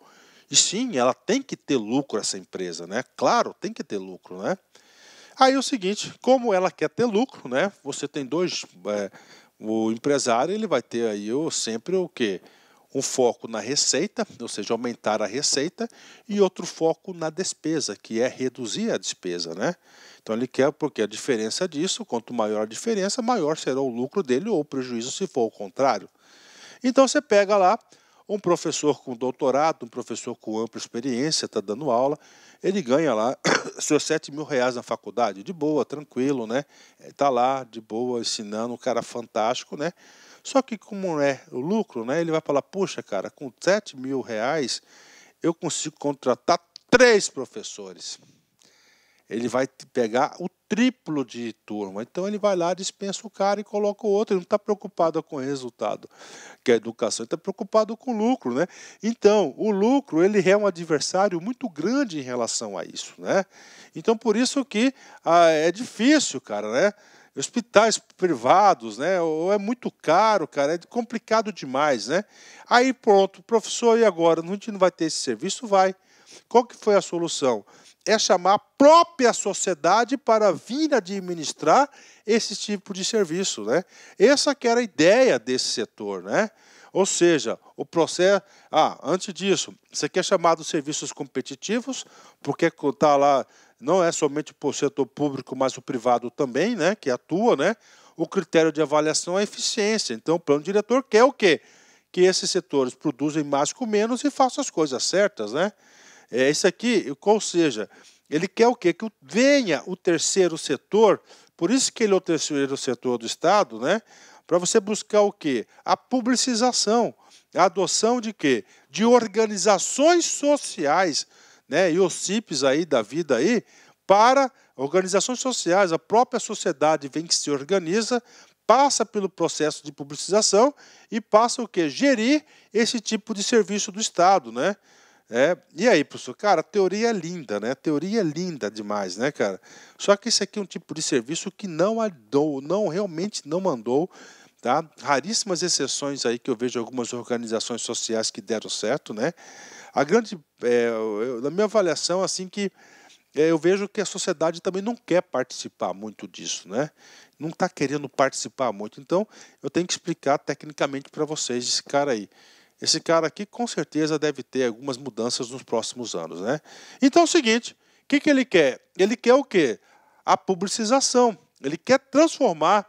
E sim, ela tem que ter lucro, essa empresa, né? Claro, tem que ter lucro, né? Aí é o seguinte, como ela quer ter lucro, né? Você tem dois, o empresário ele vai ter aí sempre o quê? Um foco na receita, ou seja, aumentar a receita, e outro foco na despesa, que é reduzir a despesa, né? Então ele quer, porque a diferença disso, quanto maior a diferença, maior será o lucro dele ou o prejuízo se for o contrário. Então você pega lá um professor com doutorado, um professor com ampla experiência, está dando aula, ele ganha lá seus R$7.000 na faculdade, de boa, tranquilo, né? Está lá, de boa, ensinando, um cara fantástico, né? Só que como é o lucro, né? Ele vai falar, puxa, cara, com R$7.000 eu consigo contratar 3 professores. Ele vai pegar o triplo de turma. Então ele vai lá, dispensa o cara e coloca o outro. Ele não está preocupado com o resultado, que é a educação. Ele está preocupado com o lucro, né? Então, o lucro ele é um adversário muito grande em relação a isso, né? Então, por isso que é difícil, cara, né? Hospitais privados, né? Ou é muito caro, cara, é complicado demais, né? Aí pronto, professor, e agora? A gente não vai ter esse serviço? Vai. Qual que foi a solução? é chamar a própria sociedade para vir administrar esse tipo de serviço, né? Essa que era a ideia desse setor, né? Ou seja, o processo... antes disso, você quer chamar dos serviços competitivos, porque está lá, não é somente o setor público, mas o privado também, né? Que atua, né? O critério de avaliação é a eficiência. Então, o plano diretor quer o quê? Que esses setores produzem mais com menos e façam as coisas certas, né? Isso aqui, ou seja, ele quer o quê? Que venha o terceiro setor, por isso que ele é o terceiro setor do Estado, né? Para você buscar o quê? A publicização, a adoção de quê? De organizações sociais, né? E os CIPs aí da vida aí, para organizações sociais, a própria sociedade vem que se organiza, passa pelo processo de publicização e passa o quê? Gerir esse tipo de serviço do Estado, né? E aí, professor? Cara, a teoria é linda, né? A teoria é linda demais, né, cara? Só que isso aqui é um tipo de serviço que realmente não andou, tá? Raríssimas exceções aí que eu vejo algumas organizações sociais que deram certo, né? A grande, na minha avaliação, assim, que eu vejo que a sociedade também não quer participar muito disso, né? Não está querendo participar muito. Então, eu tenho que explicar tecnicamente para vocês esse cara aí. Esse cara aqui, com certeza, deve ter algumas mudanças nos próximos anos, né? Então é o seguinte, o que ele quer? Ele quer o quê? A publicização. Ele quer transformar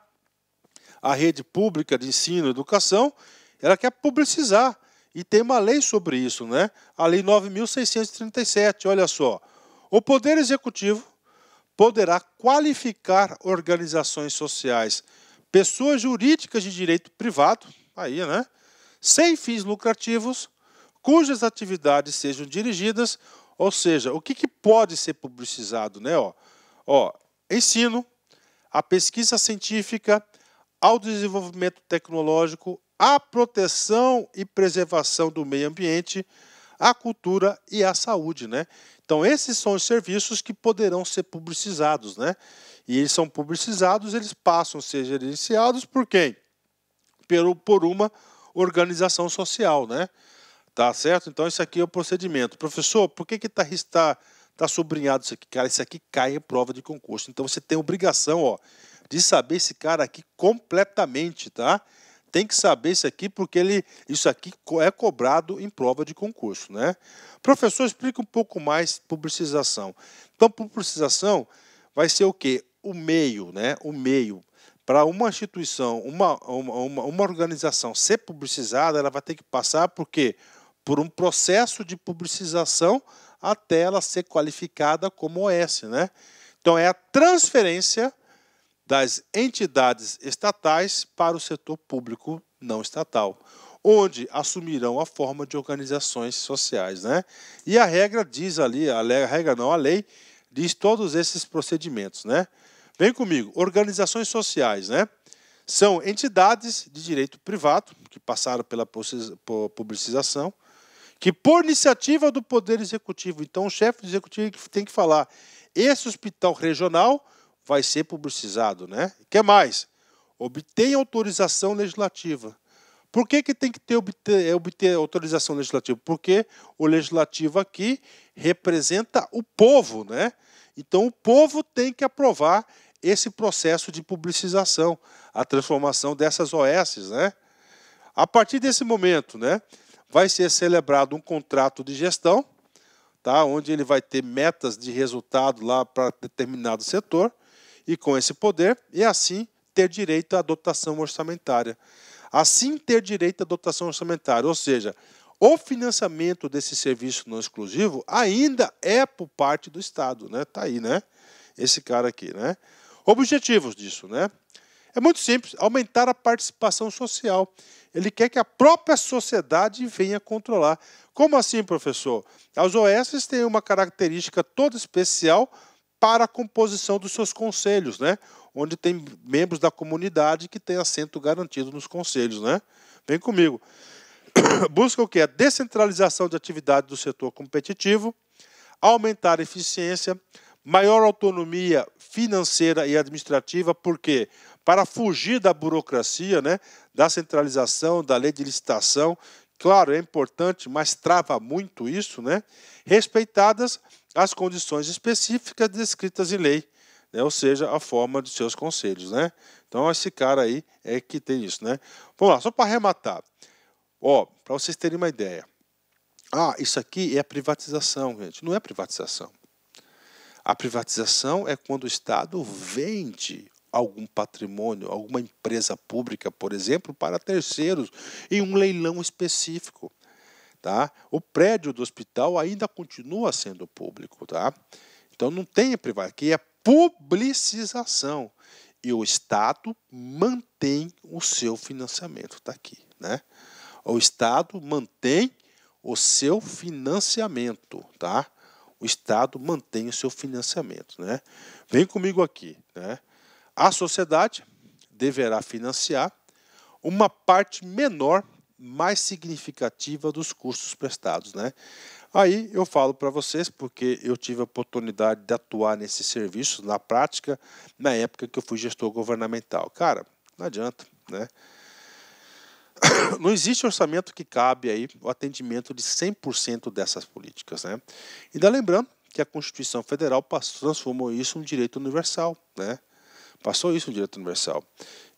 a rede pública de ensino e educação, ela quer publicizar. E tem uma lei sobre isso, né? A Lei 9.637, olha só. O Poder Executivo poderá qualificar organizações sociais, pessoas jurídicas de direito privado, aí, né? Sem fins lucrativos, cujas atividades sejam dirigidas, ou seja, o que pode ser publicizado, né? Ensino, a pesquisa científica, ao desenvolvimento tecnológico, a proteção e preservação do meio ambiente, a cultura e a saúde, né? Então, esses são os serviços que poderão ser publicizados, né? E eles são publicizados, eles passam a ser gerenciados por quem? Por uma organização social, né? Tá certo? Então, isso aqui é o procedimento. Professor, por que está sublinhado isso aqui? Cara, isso aqui cai em prova de concurso. Então, você tem obrigação, de saber esse cara aqui completamente, tá? Tem que saber isso aqui, porque isso aqui é cobrado em prova de concurso, né? Professor, explica um pouco mais publicização. Então, publicização vai ser o quê? O meio, né? O meio. Para uma instituição, uma organização ser publicizada, ela vai ter que passar por quê? Por um processo de publicização até ela ser qualificada como OS, né? Então, é a transferência das entidades estatais para o setor público não estatal, onde assumirão a forma de organizações sociais, né? E a regra diz ali, a lei diz todos esses procedimentos, né? Vem comigo, organizações sociais, né? São entidades de direito privado, que passaram pela publicização, que por iniciativa do Poder Executivo, então o chefe do Executivo tem que falar, esse hospital regional vai ser publicizado, né? O que mais? Obtém autorização legislativa. Por que tem que obter autorização legislativa? Porque o legislativo aqui representa o povo, né? Então o povo tem que aprovar esse processo de publicização, a transformação dessas OS, né? A partir desse momento, né, vai ser celebrado um contrato de gestão, tá? Onde ele vai ter metas de resultado lá para determinado setor, e com esse poder, e assim ter direito à dotação orçamentária. Assim ter direito à dotação orçamentária, ou seja, o financiamento desse serviço não exclusivo ainda é por parte do Estado, né? Tá aí, né? Esse cara aqui, né? Objetivos disso, né? É muito simples, aumentar a participação social. Ele quer que a própria sociedade venha controlar. Como assim, professor? As OS têm uma característica toda especial para a composição dos seus conselhos, né? Onde tem membros da comunidade que têm assento garantido nos conselhos, né? Vem comigo. Busca o quê? A descentralização de atividade do setor competitivo, aumentar a eficiência, maior autonomia financeira e administrativa, por quê? Para fugir da burocracia, né? Da centralização, da lei de licitação. Claro, é importante, mas trava muito isso, né? Respeitadas as condições específicas descritas em lei, né? Ou seja, a forma de seus conselhos, né? Então, esse cara aí é que tem isso, né? Vamos lá, só para arrematar. Ó, para vocês terem uma ideia. Ah, isso aqui é privatização, gente. Não é privatização. A privatização é quando o Estado vende algum patrimônio, alguma empresa pública, por exemplo, para terceiros, em um leilão específico. Tá? O prédio do hospital ainda continua sendo público. Tá? Então não tem privatização, aqui é publicização. E o Estado mantém o seu financiamento. Está aqui. Né? O Estado mantém o seu financiamento. Tá? O Estado mantém o seu financiamento. Né? Vem comigo aqui. Né? A sociedade deverá financiar uma parte menor, mais significativa dos custos prestados. Né? Aí eu falo para vocês, porque eu tive a oportunidade de atuar nesses serviços, na prática, na época que eu fui gestor governamental. Cara, não adianta. Né? Não existe orçamento que cabe aí o atendimento de 100% dessas políticas. Né? Ainda lembrando que a Constituição Federal transformou isso em um direito universal. Né? Passou isso em direito universal.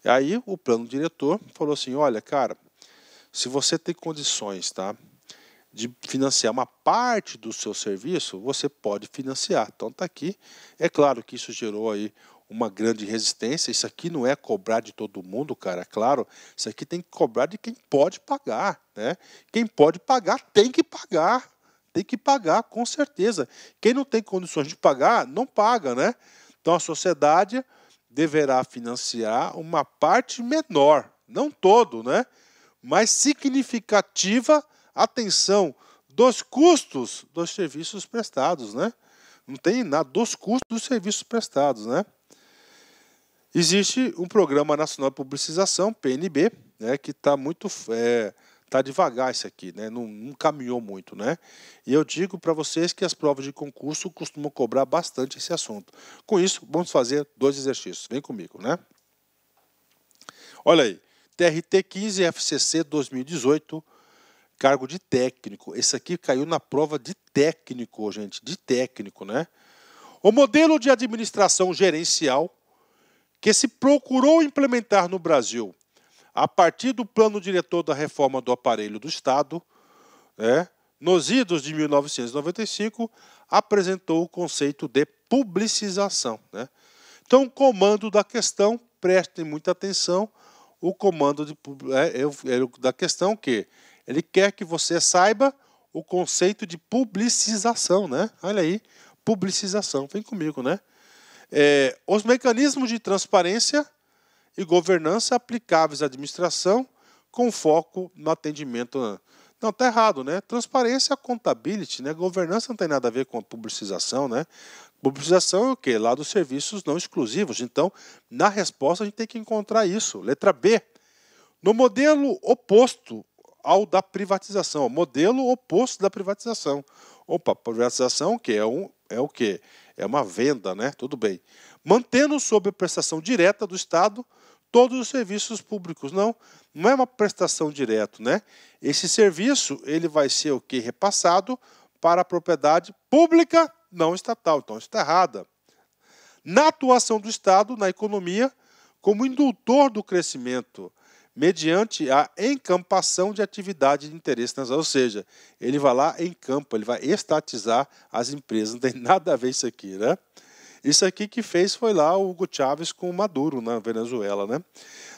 E aí o plano diretor falou assim, olha, cara, se você tem condições, tá, de financiar uma parte do seu serviço, você pode financiar. Então está aqui. É claro que isso gerou aí uma grande resistência. Isso aqui não é cobrar de todo mundo, cara. É claro, isso aqui tem que cobrar de quem pode pagar. Né? Quem pode pagar tem que pagar. Tem que pagar, com certeza. Quem não tem condições de pagar, não paga. Né? Então a sociedade deverá financiar uma parte menor, não todo, né? Mas significativa, atenção, dos custos dos serviços prestados. Né? Não tem nada dos custos dos serviços prestados. Né? Existe um Programa Nacional de Publicização, PNB, né, que está muito... Está devagar isso aqui, né? Não caminhou muito. Né? E eu digo para vocês que as provas de concurso costumam cobrar bastante esse assunto. Com isso, vamos fazer 2 exercícios. Vem comigo. Né? Olha aí, TRT 15 FCC 2018, cargo de técnico. Esse aqui caiu na prova de técnico, gente, de técnico. Né? O modelo de administração gerencial que se procurou implementar no Brasil a partir do plano diretor da reforma do aparelho do Estado, nos idos de 1995, apresentou o conceito de publicização. Né? Então, o comando da questão, prestem muita atenção, o comando da questão que ele quer que você saiba o conceito de publicização. Né? Olha aí, publicização, vem comigo. Né? Os mecanismos de transparência e governança aplicáveis à administração com foco no atendimento. Não, está errado, né? Transparência, accountability, né? Governança não tem nada a ver com a publicização, né? Publicização é o quê? Lá dos serviços não exclusivos. Então, na resposta, a gente tem que encontrar isso. Letra B. No modelo oposto ao da privatização. Modelo oposto da privatização. Opa, privatização o quê? É o quê? É uma venda, né? Tudo bem. Mantendo sob prestação direta do Estado todos os serviços públicos. Não é uma prestação direta, né? Esse serviço ele vai ser o quê? Repassado para a propriedade pública não estatal. Então, isso está errado. Na atuação do Estado na economia como indutor do crescimento, mediante a encampação de atividade de interesse nacional. Ou seja, ele vai lá em campo, ele vai estatizar as empresas. Não tem nada a ver isso aqui, né? Isso aqui que fez foi lá o Hugo Chávez com o Maduro na Venezuela. Né?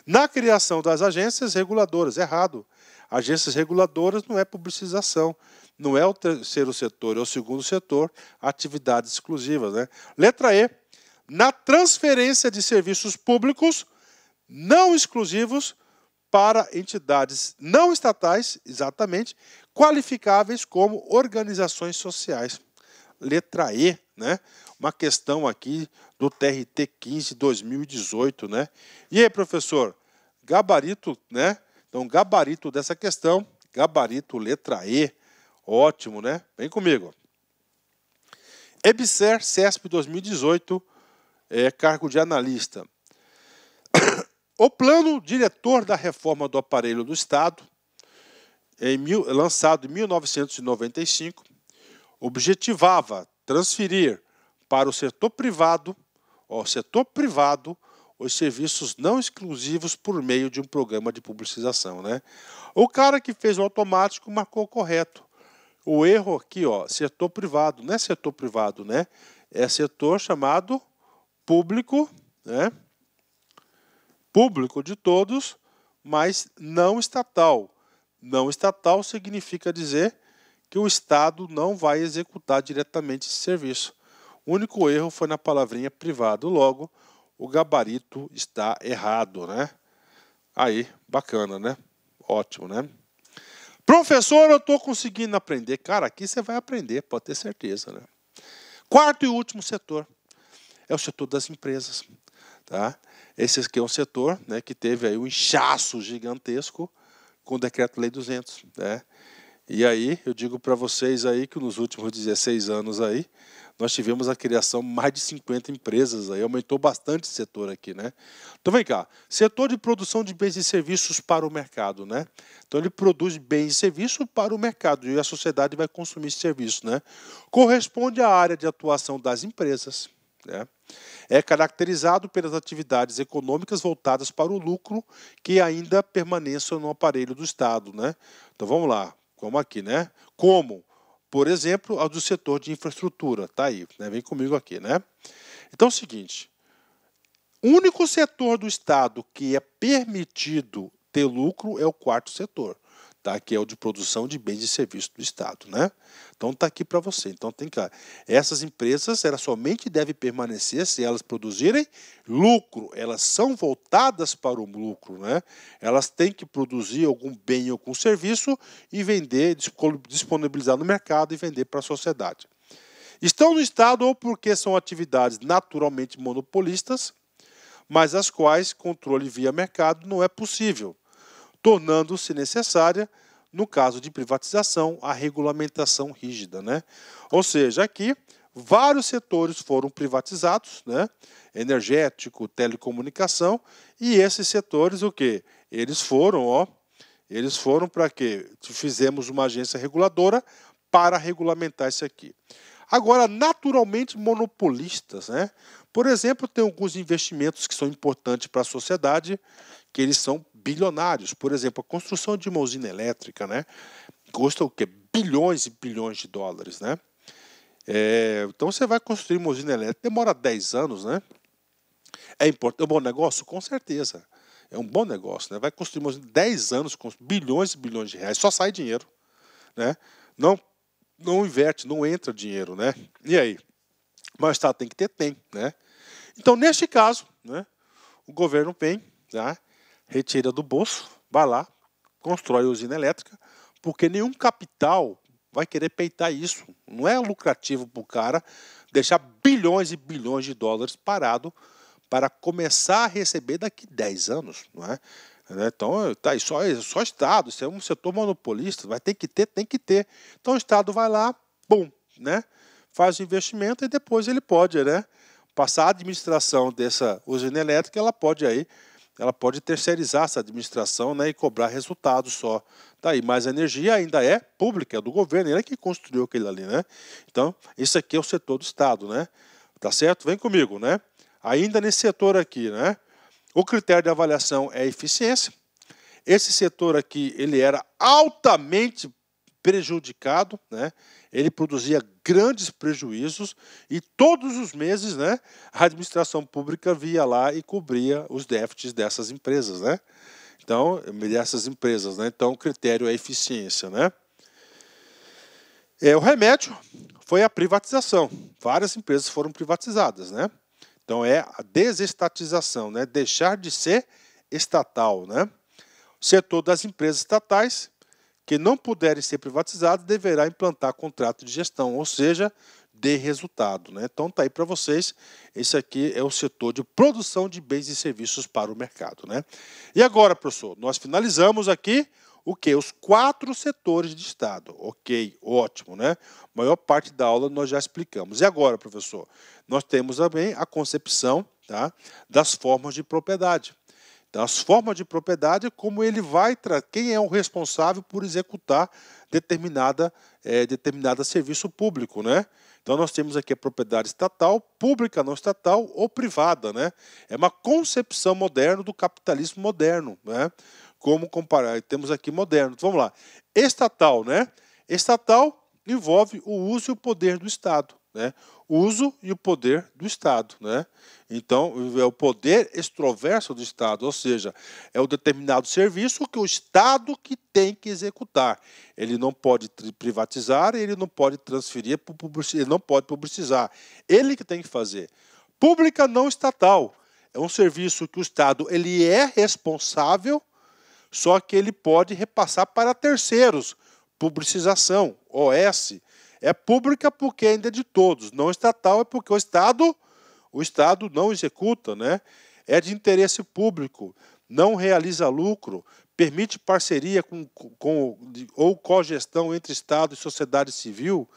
Na criação das agências reguladoras, errado. Agências reguladoras não é publicização, não é o terceiro setor, é o segundo setor, atividades exclusivas. Né? Letra E. Na transferência de serviços públicos não exclusivos para entidades não estatais, exatamente, qualificáveis como organizações sociais. Letra E, né? Uma questão aqui do TRT 15 2018, né? E aí, professor, gabarito, né? Então, gabarito dessa questão, gabarito letra E, ótimo, né? Vem comigo. EBSER CESP 2018, cargo de analista. O plano diretor da reforma do aparelho do Estado, lançado em 1995, objetivava transferir para o setor privado, os serviços não exclusivos por meio de um programa de publicização, né? O cara que fez o automático marcou correto. O erro aqui, ó, setor privado, não é setor privado, né? É setor chamado público, né? Público de todos, mas não estatal. Não estatal significa dizer que o Estado não vai executar diretamente esse serviço. O único erro foi na palavrinha privado. Logo, o gabarito está errado, né? Aí, bacana, né? Ótimo, né? Professor, eu estou conseguindo aprender. Cara, aqui você vai aprender, pode ter certeza, né? Quarto e último setor é o setor das empresas, tá? Esse aqui é um setor, né, que teve aí um inchaço gigantesco com o Decreto-Lei 200, né? E aí, eu digo para vocês aí que nos últimos 16 anos aí, nós tivemos a criação de mais de 50 empresas, aí aumentou bastante esse setor aqui, né? Então vem cá, setor de produção de bens e serviços para o mercado, né? Então ele produz bens e serviços para o mercado e a sociedade vai consumir esse serviço, né? Corresponde à área de atuação das empresas, né? É caracterizado pelas atividades econômicas voltadas para o lucro que ainda permaneçam no aparelho do Estado, né? Então vamos lá, como aqui, né? Como, por exemplo, a do setor de infraestrutura, tá aí, né? Vem comigo aqui, né? Então é o seguinte, o único setor do Estado que é permitido ter lucro é o quarto setor, tá? Que é o de produção de bens e serviços do Estado, né? Então está aqui para você. Então tem que essas empresas elas somente devem permanecer se elas produzirem lucro. Elas são voltadas para o lucro, né? Elas têm que produzir algum bem ou algum serviço e vender, disponibilizar no mercado e vender para a sociedade. Estão no Estado ou porque são atividades naturalmente monopolistas, mas as quais controle via mercado não é possível, tornando-se necessária, no caso de privatização, a regulamentação rígida, né? Ou seja, aqui vários setores foram privatizados, né? Energético, telecomunicação, e esses setores o quê? Eles foram para quê? Fizemos uma agência reguladora para regulamentar isso aqui. Agora, naturalmente monopolistas, né? Por exemplo, tem alguns investimentos que são importantes para a sociedade, que eles são bilionários. Por exemplo, a construção de uma usina elétrica, né? Custa o quê? Bilhões e bilhões de dólares, né? Então você vai construir uma usina elétrica, demora 10 anos, né? É importante, é um bom negócio? Com certeza. É um bom negócio, né? Vai construir uma usina 10 anos com bilhões e bilhões de reais, só sai dinheiro, né? Não inverte, não entra dinheiro, né? E aí? Mas o Estado tem que ter, tem, né? Então, neste caso, né, o governo vem, tá, retira do bolso, vai lá, constrói a usina elétrica, porque nenhum capital vai querer peitar isso. Não é lucrativo para o cara deixar bilhões e bilhões de dólares parado para começar a receber daqui 10 anos, não é? Então, tá aí, só Estado, isso é um setor monopolista, vai ter que ter, tem que ter. Então, o Estado vai lá, bum, né? Faz o investimento e depois ele pode, né? Passar a administração dessa usina elétrica, ela pode terceirizar essa administração, né? E cobrar resultados só. Tá aí, mas a energia ainda é pública, é do governo, ele é que construiu aquilo ali, né? Então, isso aqui é o setor do Estado, né? Tá certo? Vem comigo, né? Ainda nesse setor aqui, né? O critério de avaliação é a eficiência. Esse setor aqui, ele era altamente prejudicado, né? Ele produzia grandes prejuízos e todos os meses, né, a administração pública via lá e cobria os déficits dessas empresas, né? Então, o critério é eficiência, né? O remédio foi a privatização. Várias empresas foram privatizadas, né? Então é a desestatização, né? Deixar de ser estatal, né? O setor das empresas estatais que não puderem ser privatizadas deverá implantar contrato de gestão, ou seja, de resultado, né? Então tá aí para vocês, esse aqui é o setor de produção de bens e serviços para o mercado, né? E agora, professor, nós finalizamos aqui o que? Os 4 setores de Estado. Ok, ótimo, né? A maior parte da aula nós já explicamos. E agora, professor? Nós temos também a concepção, tá, das formas de propriedade. Então, as formas de propriedade é como ele vai, quem é o responsável por executar determinada serviço público, né? Então nós temos aqui a propriedade estatal, pública, não estatal ou privada, né? É uma concepção moderna do capitalismo moderno, né? Como comparar? Temos aqui moderno. Vamos lá. Estatal, né? Estatal envolve o uso e o poder do Estado, né? O uso e o poder do Estado, né? Então, é o poder extroverso do Estado, ou seja, é o determinado serviço que o Estado que tem que executar. Ele não pode privatizar, ele não pode transferir, ele não pode publicizar. Ele que tem que fazer. Pública não estatal. É um serviço que o Estado ele é responsável, só que ele pode repassar para terceiros. Publicização, OS. É pública porque ainda é de todos. Não estatal é porque o Estado não executa, né? É de interesse público, não realiza lucro, permite parceria ou cogestão entre Estado e sociedade civil,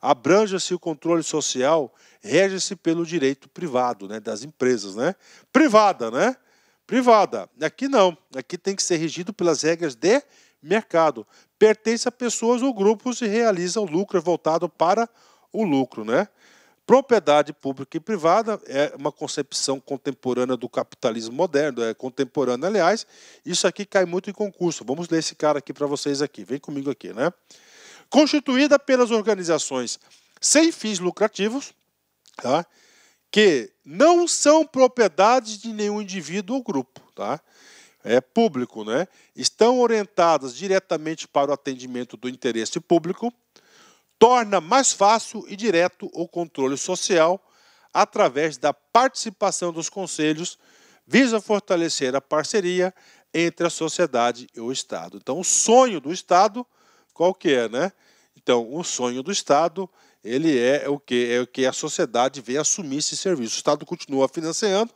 abrange-se o controle social, rege-se pelo direito privado, né, das empresas, né? Privada, né? Privada. Aqui não. Aqui tem que ser regido pelas regras de mercado. Pertence a pessoas ou grupos e realiza o lucro voltado para o lucro, né? Propriedade pública e privada é uma concepção contemporânea do capitalismo moderno, é contemporânea, aliás. Isso aqui cai muito em concurso. Vamos ler esse cara aqui para vocês aqui. Vem comigo aqui, né? Constituída pelas organizações sem fins lucrativos, tá? Que não são propriedades de nenhum indivíduo ou grupo, tá? É público, né? Estão orientadas diretamente para o atendimento do interesse público, torna mais fácil e direto o controle social através da participação dos conselhos, visa fortalecer a parceria entre a sociedade e o Estado. Então, o sonho do Estado, qual que é, né? Então, o sonho do Estado, ele é o que a sociedade vem assumir esse serviço. O Estado continua financiando,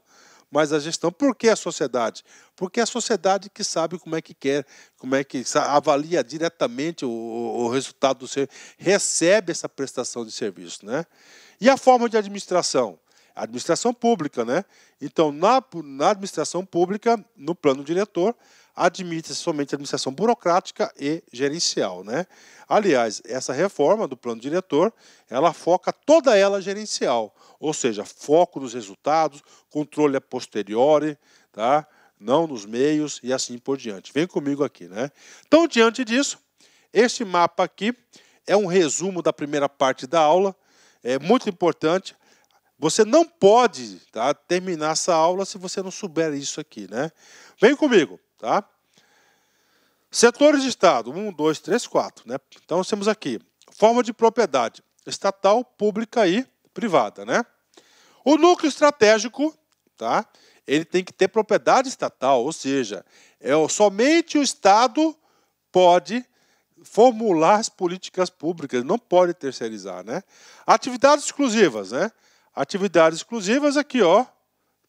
mas a gestão, por que a sociedade? Porque é a sociedade que sabe como é que quer, como é que avalia diretamente o resultado do serviço, recebe essa prestação de serviço, né? E a forma de administração? A administração pública, né? Então, na administração pública, no plano diretor, admite somente a administração burocrática e gerencial, né? Aliás, essa reforma do plano diretor, ela foca toda ela gerencial, ou seja, foco nos resultados, controle a posteriori, tá? Não nos meios e assim por diante. Vem comigo aqui, né? Então, diante disso, este mapa aqui é um resumo da primeira parte da aula, é muito importante. Você não pode, tá, terminar essa aula se você não souber isso aqui, né? Vem comigo, tá? Setores de Estado, 1, 2, 3, 4, né? Então, nós temos aqui, forma de propriedade, estatal, pública e privada, né? O núcleo estratégico, tá? Ele tem que ter propriedade estatal, ou seja, somente o Estado pode formular as políticas públicas, não pode terceirizar, né? Atividades exclusivas, né? Atividades exclusivas aqui, ó,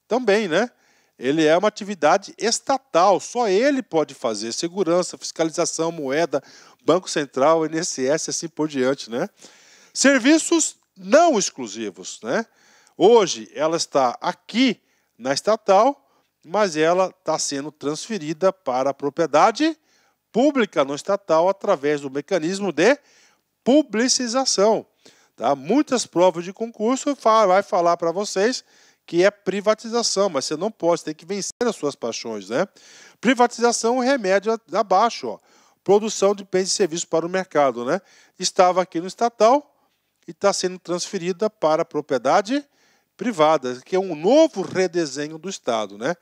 também, né? Ele é uma atividade estatal, só ele pode fazer segurança, fiscalização, moeda, Banco Central, INSS, assim por diante, né? Serviços não exclusivos, né? Hoje ela está aqui na estatal, mas ela está sendo transferida para a propriedade pública no estatal através do mecanismo de publicização. Tá? Muitas provas de concurso vai falar para vocês que é privatização, mas você não pode, tem que vencer as suas paixões, né? Privatização é remédio abaixo, ó. Produção de bens e serviços para o mercado, né? Estava aqui no estatal e está sendo transferida para a propriedade privada, que é um novo redesenho do Estado, né?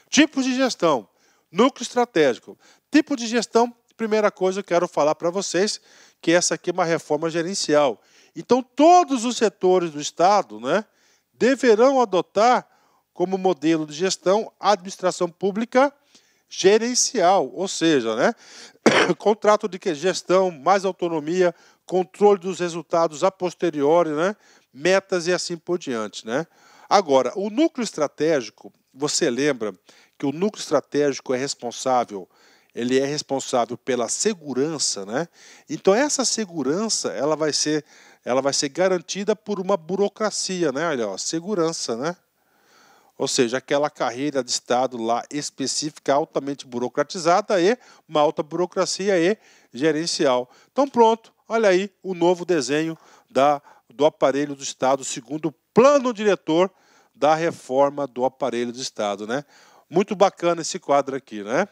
Tipos de gestão, núcleo estratégico. Tipo de gestão, primeira coisa que eu quero falar para vocês, que essa aqui é uma reforma gerencial. Então, todos os setores do Estado, né, deverão adotar como modelo de gestão a administração pública gerencial, ou seja, né, contrato de gestão, mais autonomia, controle dos resultados a posteriori, né, metas e assim por diante, né? Agora, o núcleo estratégico, você lembra que o núcleo estratégico ele é responsável pela segurança, né? Então essa segurança, ela vai ser garantida por uma burocracia, né? Olha, ó, segurança, né? Ou seja, aquela carreira de Estado lá específica, altamente burocratizada e uma alta burocracia e gerencial. Então pronto, olha aí o novo desenho da do aparelho do Estado, segundo o plano diretor da reforma do aparelho do Estado, né? Muito bacana esse quadro aqui, né?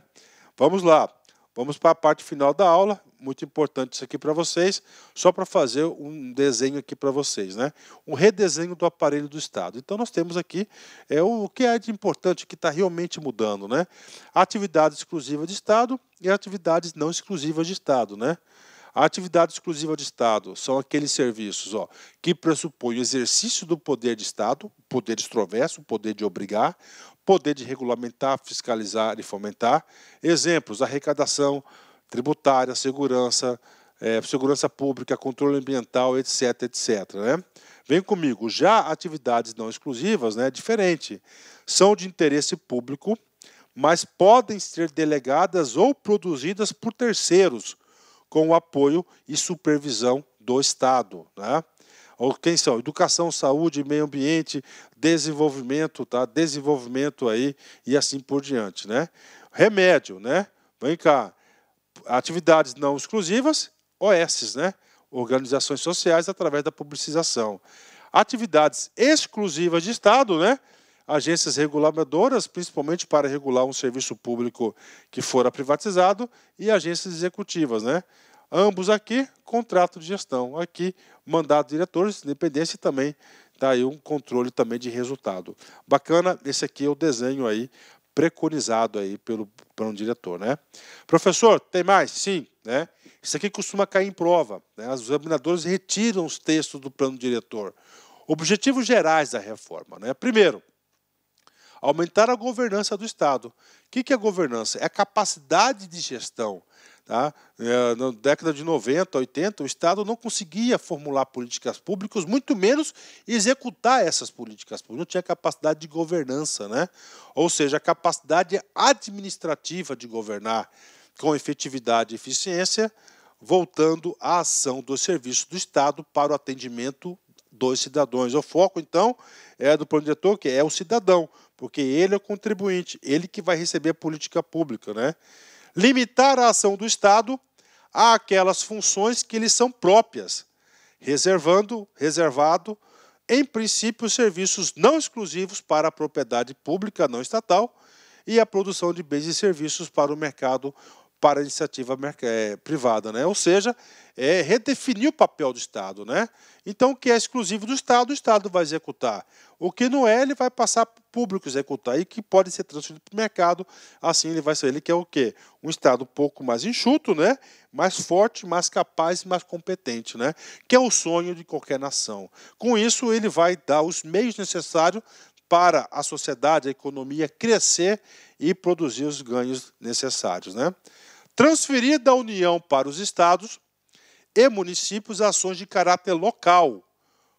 Vamos lá, vamos para a parte final da aula, muito importante isso aqui para vocês, só para fazer um desenho aqui para vocês, né? Um redesenho do aparelho do Estado. Então nós temos aqui o que é de importante, que está realmente mudando, né? Atividade exclusiva de Estado e atividades não exclusivas de Estado, né? A atividade exclusiva de Estado são aqueles serviços que pressupõem o exercício do poder de Estado, poder extroverso, poder de obrigar, poder de regulamentar, fiscalizar e fomentar. Exemplos: arrecadação tributária, segurança, segurança pública, controle ambiental, etc, etc. Né? Vem comigo. Já atividades não exclusivas, né, é diferente. São de interesse público, mas podem ser delegadas ou produzidas por terceiros, com o apoio e supervisão do Estado, né? Ou quem são? Educação, saúde, meio ambiente, desenvolvimento, tá? Desenvolvimento aí e assim por diante, né? Remédio, né? Vem cá. Atividades não exclusivas, OS, né? Organizações sociais através da publicização. Atividades exclusivas de Estado, né? Agências reguladoras, principalmente para regular um serviço público que fora privatizado, e agências executivas, né? Ambos aqui, contrato de gestão. Aqui, mandato de diretores, independência, e também dá aí um controle também de resultado. Bacana, esse aqui é o desenho aí preconizado aí pelo plano diretor, né? Professor, tem mais? Sim, né? Isso aqui costuma cair em prova, né? Os examinadores retiram os textos do plano diretor. Objetivos gerais da reforma, né? Primeiro, aumentar a governança do Estado. O que é governança? É a capacidade de gestão. Tá? Na década de 90, 80, o Estado não conseguia formular políticas públicas, muito menos executar essas políticas públicas. Não tinha capacidade de governança, né? Ou seja, a capacidade administrativa de governar com efetividade e eficiência, voltando à ação dos serviços do Estado para o atendimento dos cidadãos. O foco, então, é do plano diretor, que é o cidadão, porque ele é o contribuinte, ele que vai receber a política pública, né? Limitar a ação do Estado àquelas funções que lhe são próprias, reservado, em princípio, serviços não exclusivos para a propriedade pública não estatal e a produção de bens e serviços para o mercado, para a iniciativa privada, né? Ou seja, redefinir o papel do Estado, né? Então, o que é exclusivo do Estado, o Estado vai executar. O que não é, ele vai passar para o público executar e que pode ser transferido para o mercado. Assim, ele vai ser, ele quer o quê? Um Estado um pouco mais enxuto, né? Mais forte, mais capaz, mais competente, né? Que é o sonho de qualquer nação. Com isso, ele vai dar os meios necessários para a sociedade, a economia crescer e produzir os ganhos necessários, né? Transferir da União para os estados e municípios ações de caráter local.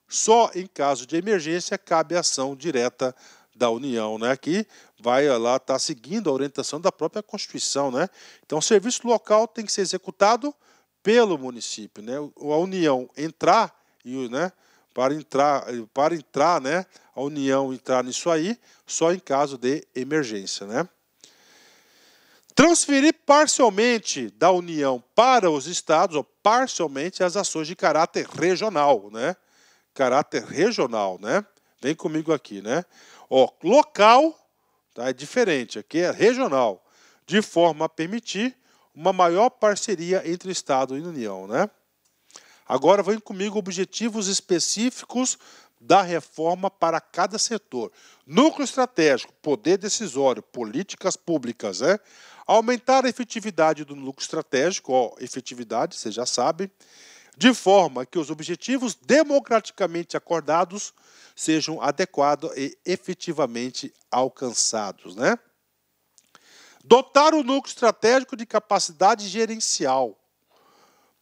Só em caso de emergência cabe a ação direta da União, né? Aqui vai lá estar seguindo a orientação da própria Constituição, né? Então, o serviço local tem que ser executado pelo município, né? A União entrar, né? Para entrar, né? A União entrar nisso aí só em caso de emergência, né? Transferir parcialmente da União para os estados, ou parcialmente, as ações de caráter regional, né? Caráter regional, né? Vem comigo aqui, né? Local, tá? É diferente, aqui é regional, de forma a permitir uma maior parceria entre Estado e União, né? Agora vem comigo objetivos específicos da reforma para cada setor. Núcleo estratégico, poder decisório, políticas públicas, né? Aumentar a efetividade do núcleo estratégico, efetividade, você já sabe, de forma que os objetivos democraticamente acordados sejam adequados e efetivamente alcançados, né? Dotar o núcleo estratégico de capacidade gerencial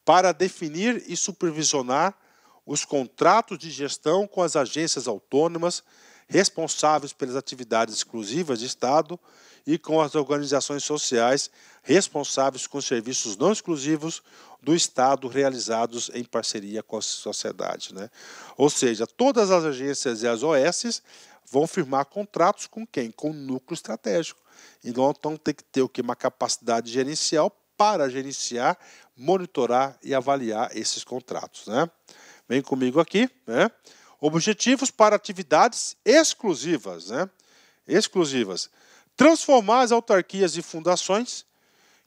para definir e supervisionar os contratos de gestão com as agências autônomas responsáveis pelas atividades exclusivas de Estado e com as organizações sociais responsáveis com serviços não exclusivos do Estado realizados em parceria com a sociedade, né? Ou seja, todas as agências e as OS vão firmar contratos com quem? Com o núcleo estratégico. Então tem que ter o quê? Uma capacidade gerencial para gerenciar, monitorar e avaliar esses contratos, né? Vem comigo aqui, né? Objetivos para atividades exclusivas, né? Exclusivas. Transformar as autarquias e fundações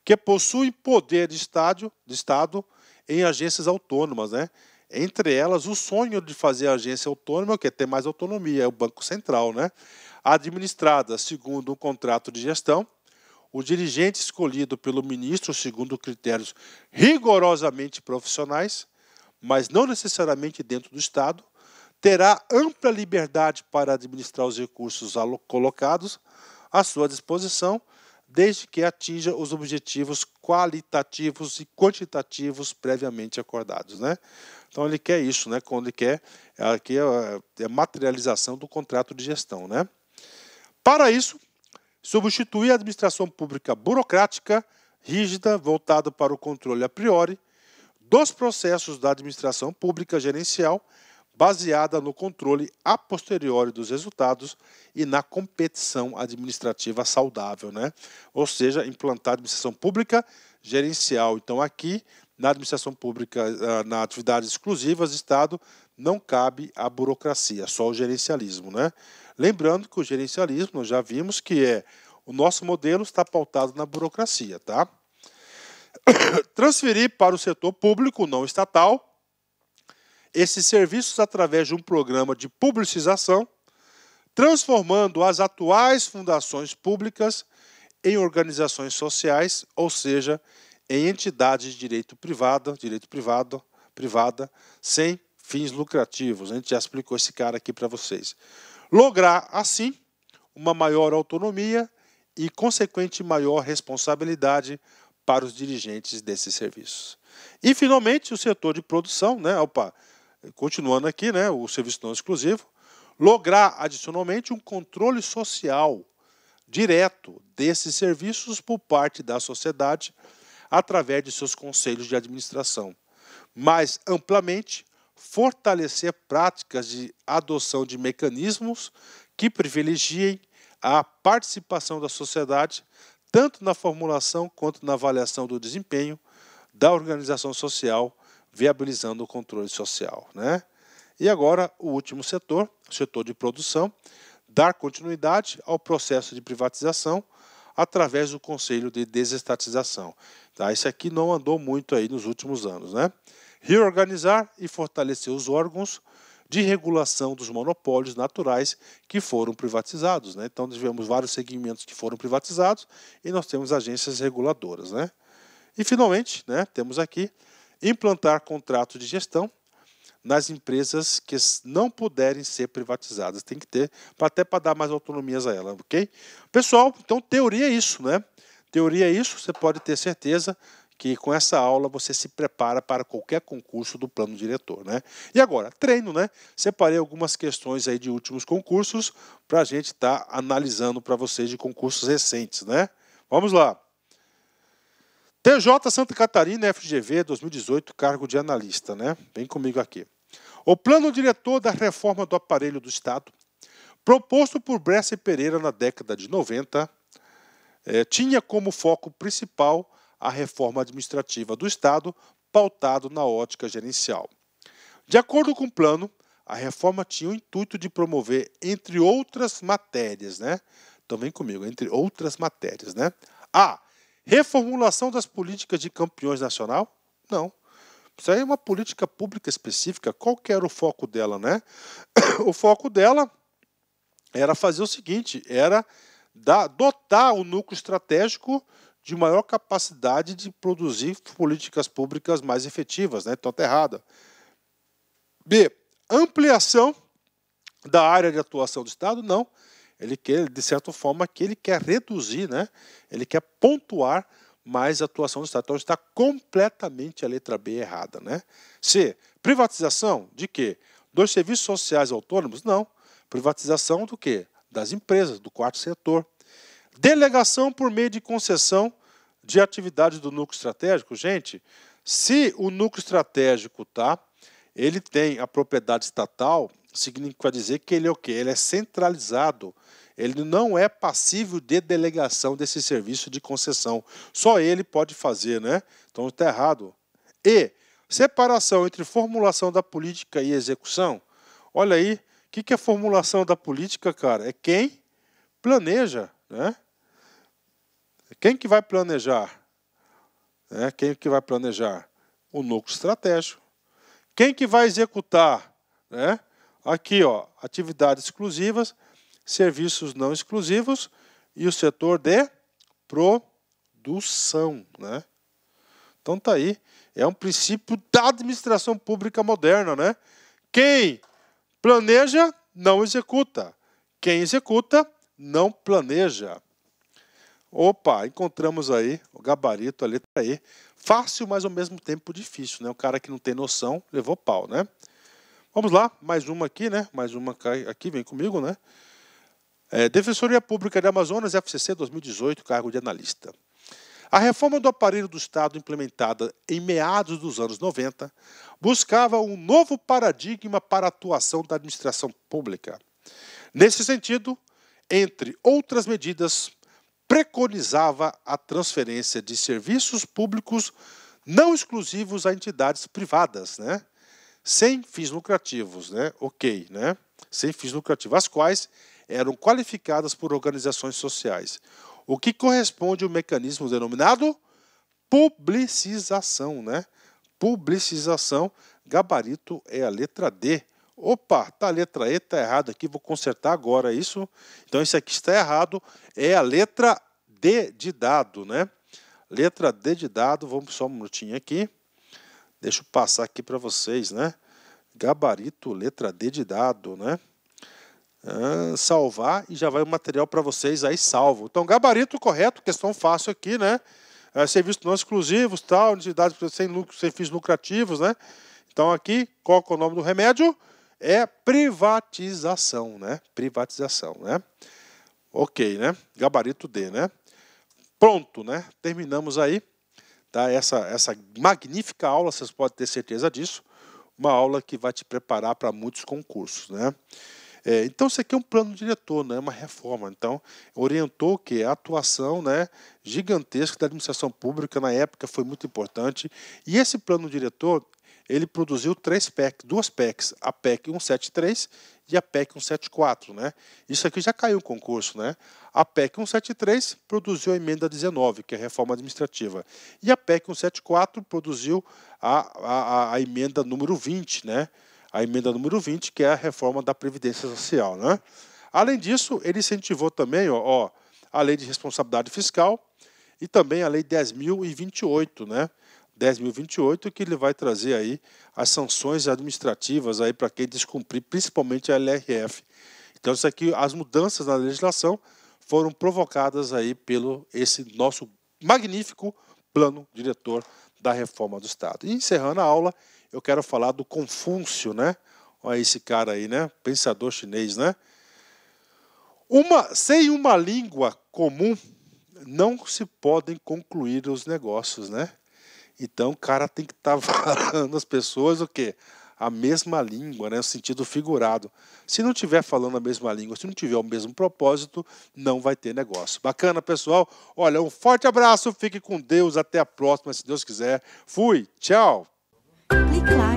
que possuem poder de Estado em agências autônomas, né? Entre elas, o sonho de fazer a agência autônoma, que é ter mais autonomia, é o Banco Central, né? Administrada segundo um contrato de gestão, o dirigente escolhido pelo ministro segundo critérios rigorosamente profissionais, mas não necessariamente dentro do Estado, terá ampla liberdade para administrar os recursos colocados à sua disposição, desde que atinja os objetivos qualitativos e quantitativos previamente acordados, né? Então ele quer isso, né? Quando ele quer aqui é a materialização do contrato de gestão, né? Para isso, substituir a administração pública burocrática, rígida, voltada para o controle a priori dos processos da administração pública gerencial, baseada no controle a posteriori dos resultados e na competição administrativa saudável, né? Ou seja, implantar a administração pública gerencial. Então, aqui, na administração pública, na atividades exclusivas do Estado, não cabe a burocracia, só o gerencialismo, né? Lembrando que o gerencialismo, nós já vimos que o nosso modelo está pautado na burocracia, tá? Transferir para o setor público não estatal esses serviços através de um programa de publicização, transformando as atuais fundações públicas em organizações sociais, ou seja, em entidades de direito privada, sem fins lucrativos. A gente já explicou esse cara aqui para vocês. Lograr, assim, uma maior autonomia e, consequente, maior responsabilidade para os dirigentes desses serviços. E, finalmente, o setor de produção, né? Continuando aqui, né? O serviço não exclusivo, lograr, adicionalmente, um controle social direto desses serviços por parte da sociedade através de seus conselhos de administração. Mais amplamente, fortalecer práticas de adoção de mecanismos que privilegiem a participação da sociedade, tanto na formulação quanto na avaliação do desempenho da organização social, viabilizando o controle social, né? E agora, o último setor, o setor de produção, dar continuidade ao processo de privatização através do Conselho de Desestatização. Tá? Isso aqui não andou muito aí nos últimos anos, né? Reorganizar e fortalecer os órgãos de regulação dos monopólios naturais que foram privatizados, né? Então, tivemos vários segmentos que foram privatizados e nós temos agências reguladoras, né? E, finalmente, né, temos aqui implantar contratos de gestão nas empresas que não puderem ser privatizadas. Tem que ter, até para dar mais autonomias a ela, ok? Pessoal, então teoria é isso, né? Teoria é isso, você pode ter certeza que com essa aula você se prepara para qualquer concurso do plano diretor, né? E agora, treino, né? Separei algumas questões aí de últimos concursos para a gente estar analisando para vocês de concursos recentes, né? Vamos lá. TJ Santa Catarina, FGV, 2018, cargo de analista, né? Vem comigo aqui. O plano diretor da reforma do aparelho do Estado, proposto por Bresser Pereira na década de 90, tinha como foco principal a reforma administrativa do Estado, pautado na ótica gerencial. De acordo com o plano, a reforma tinha o intuito de promover, entre outras matérias, né? Então vem comigo, entre outras matérias, né? A. Reformulação das políticas de campeões nacional? Não. Isso aí é uma política pública específica. Qual que era o foco dela, né? O foco dela era fazer o seguinte, era dotar o núcleo estratégico de maior capacidade de produzir políticas públicas mais efetivas, né? Então está errada. B. Ampliação da área de atuação do Estado? Não. Ele quer, de certa forma, que ele quer reduzir, né? Ele quer pontuar mais a atuação do Estado. Então está completamente a letra B errada, né? C. Privatização de quê? Dos serviços sociais autônomos? Não. Privatização do quê? Das empresas, do quarto setor. Delegação por meio de concessão de atividades do núcleo estratégico. Gente, se o núcleo estratégico, tá, ele tem a propriedade estatal, significa dizer que ele é o quê? Ele é centralizado. Ele não é passível de delegação desse serviço de concessão. Só ele pode fazer, né? Então está errado. E Separação entre formulação da política e execução. Olha aí, o que é formulação da política, cara? É quem planeja, né? Quem que vai planejar? Quem que vai planejar? O núcleo estratégico. Quem que vai executar? Aqui, ó, atividades exclusivas, serviços não exclusivos e o setor de produção, né? Então tá aí, é um princípio da administração pública moderna, né? Quem planeja não executa. Quem executa não planeja. Opa, encontramos aí o gabarito, a letra E. Fácil, mas ao mesmo tempo difícil, né? O cara que não tem noção levou pau, né? Vamos lá, mais uma aqui, né? Mais uma aqui, vem comigo, né? Defensoria Pública de Amazonas, FCC 2018, cargo de analista. A reforma do aparelho do Estado implementada em meados dos anos 90 buscava um novo paradigma para a atuação da administração pública. Nesse sentido, entre outras medidas, preconizava a transferência de serviços públicos não exclusivos a entidades privadas, né? Sem fins lucrativos, né? Ok, né? Sem fins lucrativos, as quais eram qualificadas por organizações sociais, o que corresponde ao mecanismo denominado publicização, né? Publicização, gabarito é a letra D. Opa, tá a letra E, tá errado aqui, vou consertar agora isso. Então isso aqui está errado, é a letra D de dado, né? Letra D de dado, vamos só um minutinho aqui. Deixa eu passar aqui para vocês, né? Gabarito, letra D de dado, né? Salvar e já vai o material para vocês aí salvo. Então, gabarito correto, questão fácil aqui, né? Serviços não exclusivos, tal, entidades sem fins lucrativos, né? Então, aqui, qual é o nome do remédio? É privatização, né? Privatização, né? Ok, né? Gabarito D, né? Pronto, né? Terminamos aí, tá? Essa magnífica aula, vocês podem ter certeza disso. Uma aula que vai te preparar para muitos concursos, né? Então, isso aqui é um plano diretor, né? Uma reforma. Então, orientou o quê? A atuação, né, gigantesca da administração pública na época foi muito importante. E esse plano diretor, ele produziu duas PECs, a PEC 173 e a PEC 174, né? Isso aqui já caiu em concurso, né? A PEC 173 produziu a emenda 19, que é a reforma administrativa. E a PEC 174 produziu a emenda número 20, né? A emenda número 20, que é a reforma da Previdência Social, né? Além disso, ele incentivou também a Lei de Responsabilidade Fiscal e também a Lei 10.028, né? 10.028, que ele vai trazer aí as sanções administrativas aí para quem descumprir, principalmente a LRF. Então, isso aqui, as mudanças na legislação foram provocadas aí pelo esse nosso magnífico plano diretor da reforma do Estado. E encerrando a aula, eu quero falar do Confúcio, né? Olha esse cara aí, né? Pensador chinês, né? Sem uma língua comum, não se podem concluir os negócios, né? Então, o cara tem que estar falando as pessoas o quê? A mesma língua, né? No sentido figurado. Se não estiver falando a mesma língua, se não tiver o mesmo propósito, não vai ter negócio. Bacana, pessoal? Olha, um forte abraço, fique com Deus, até a próxima, se Deus quiser. Fui, tchau! Clique lá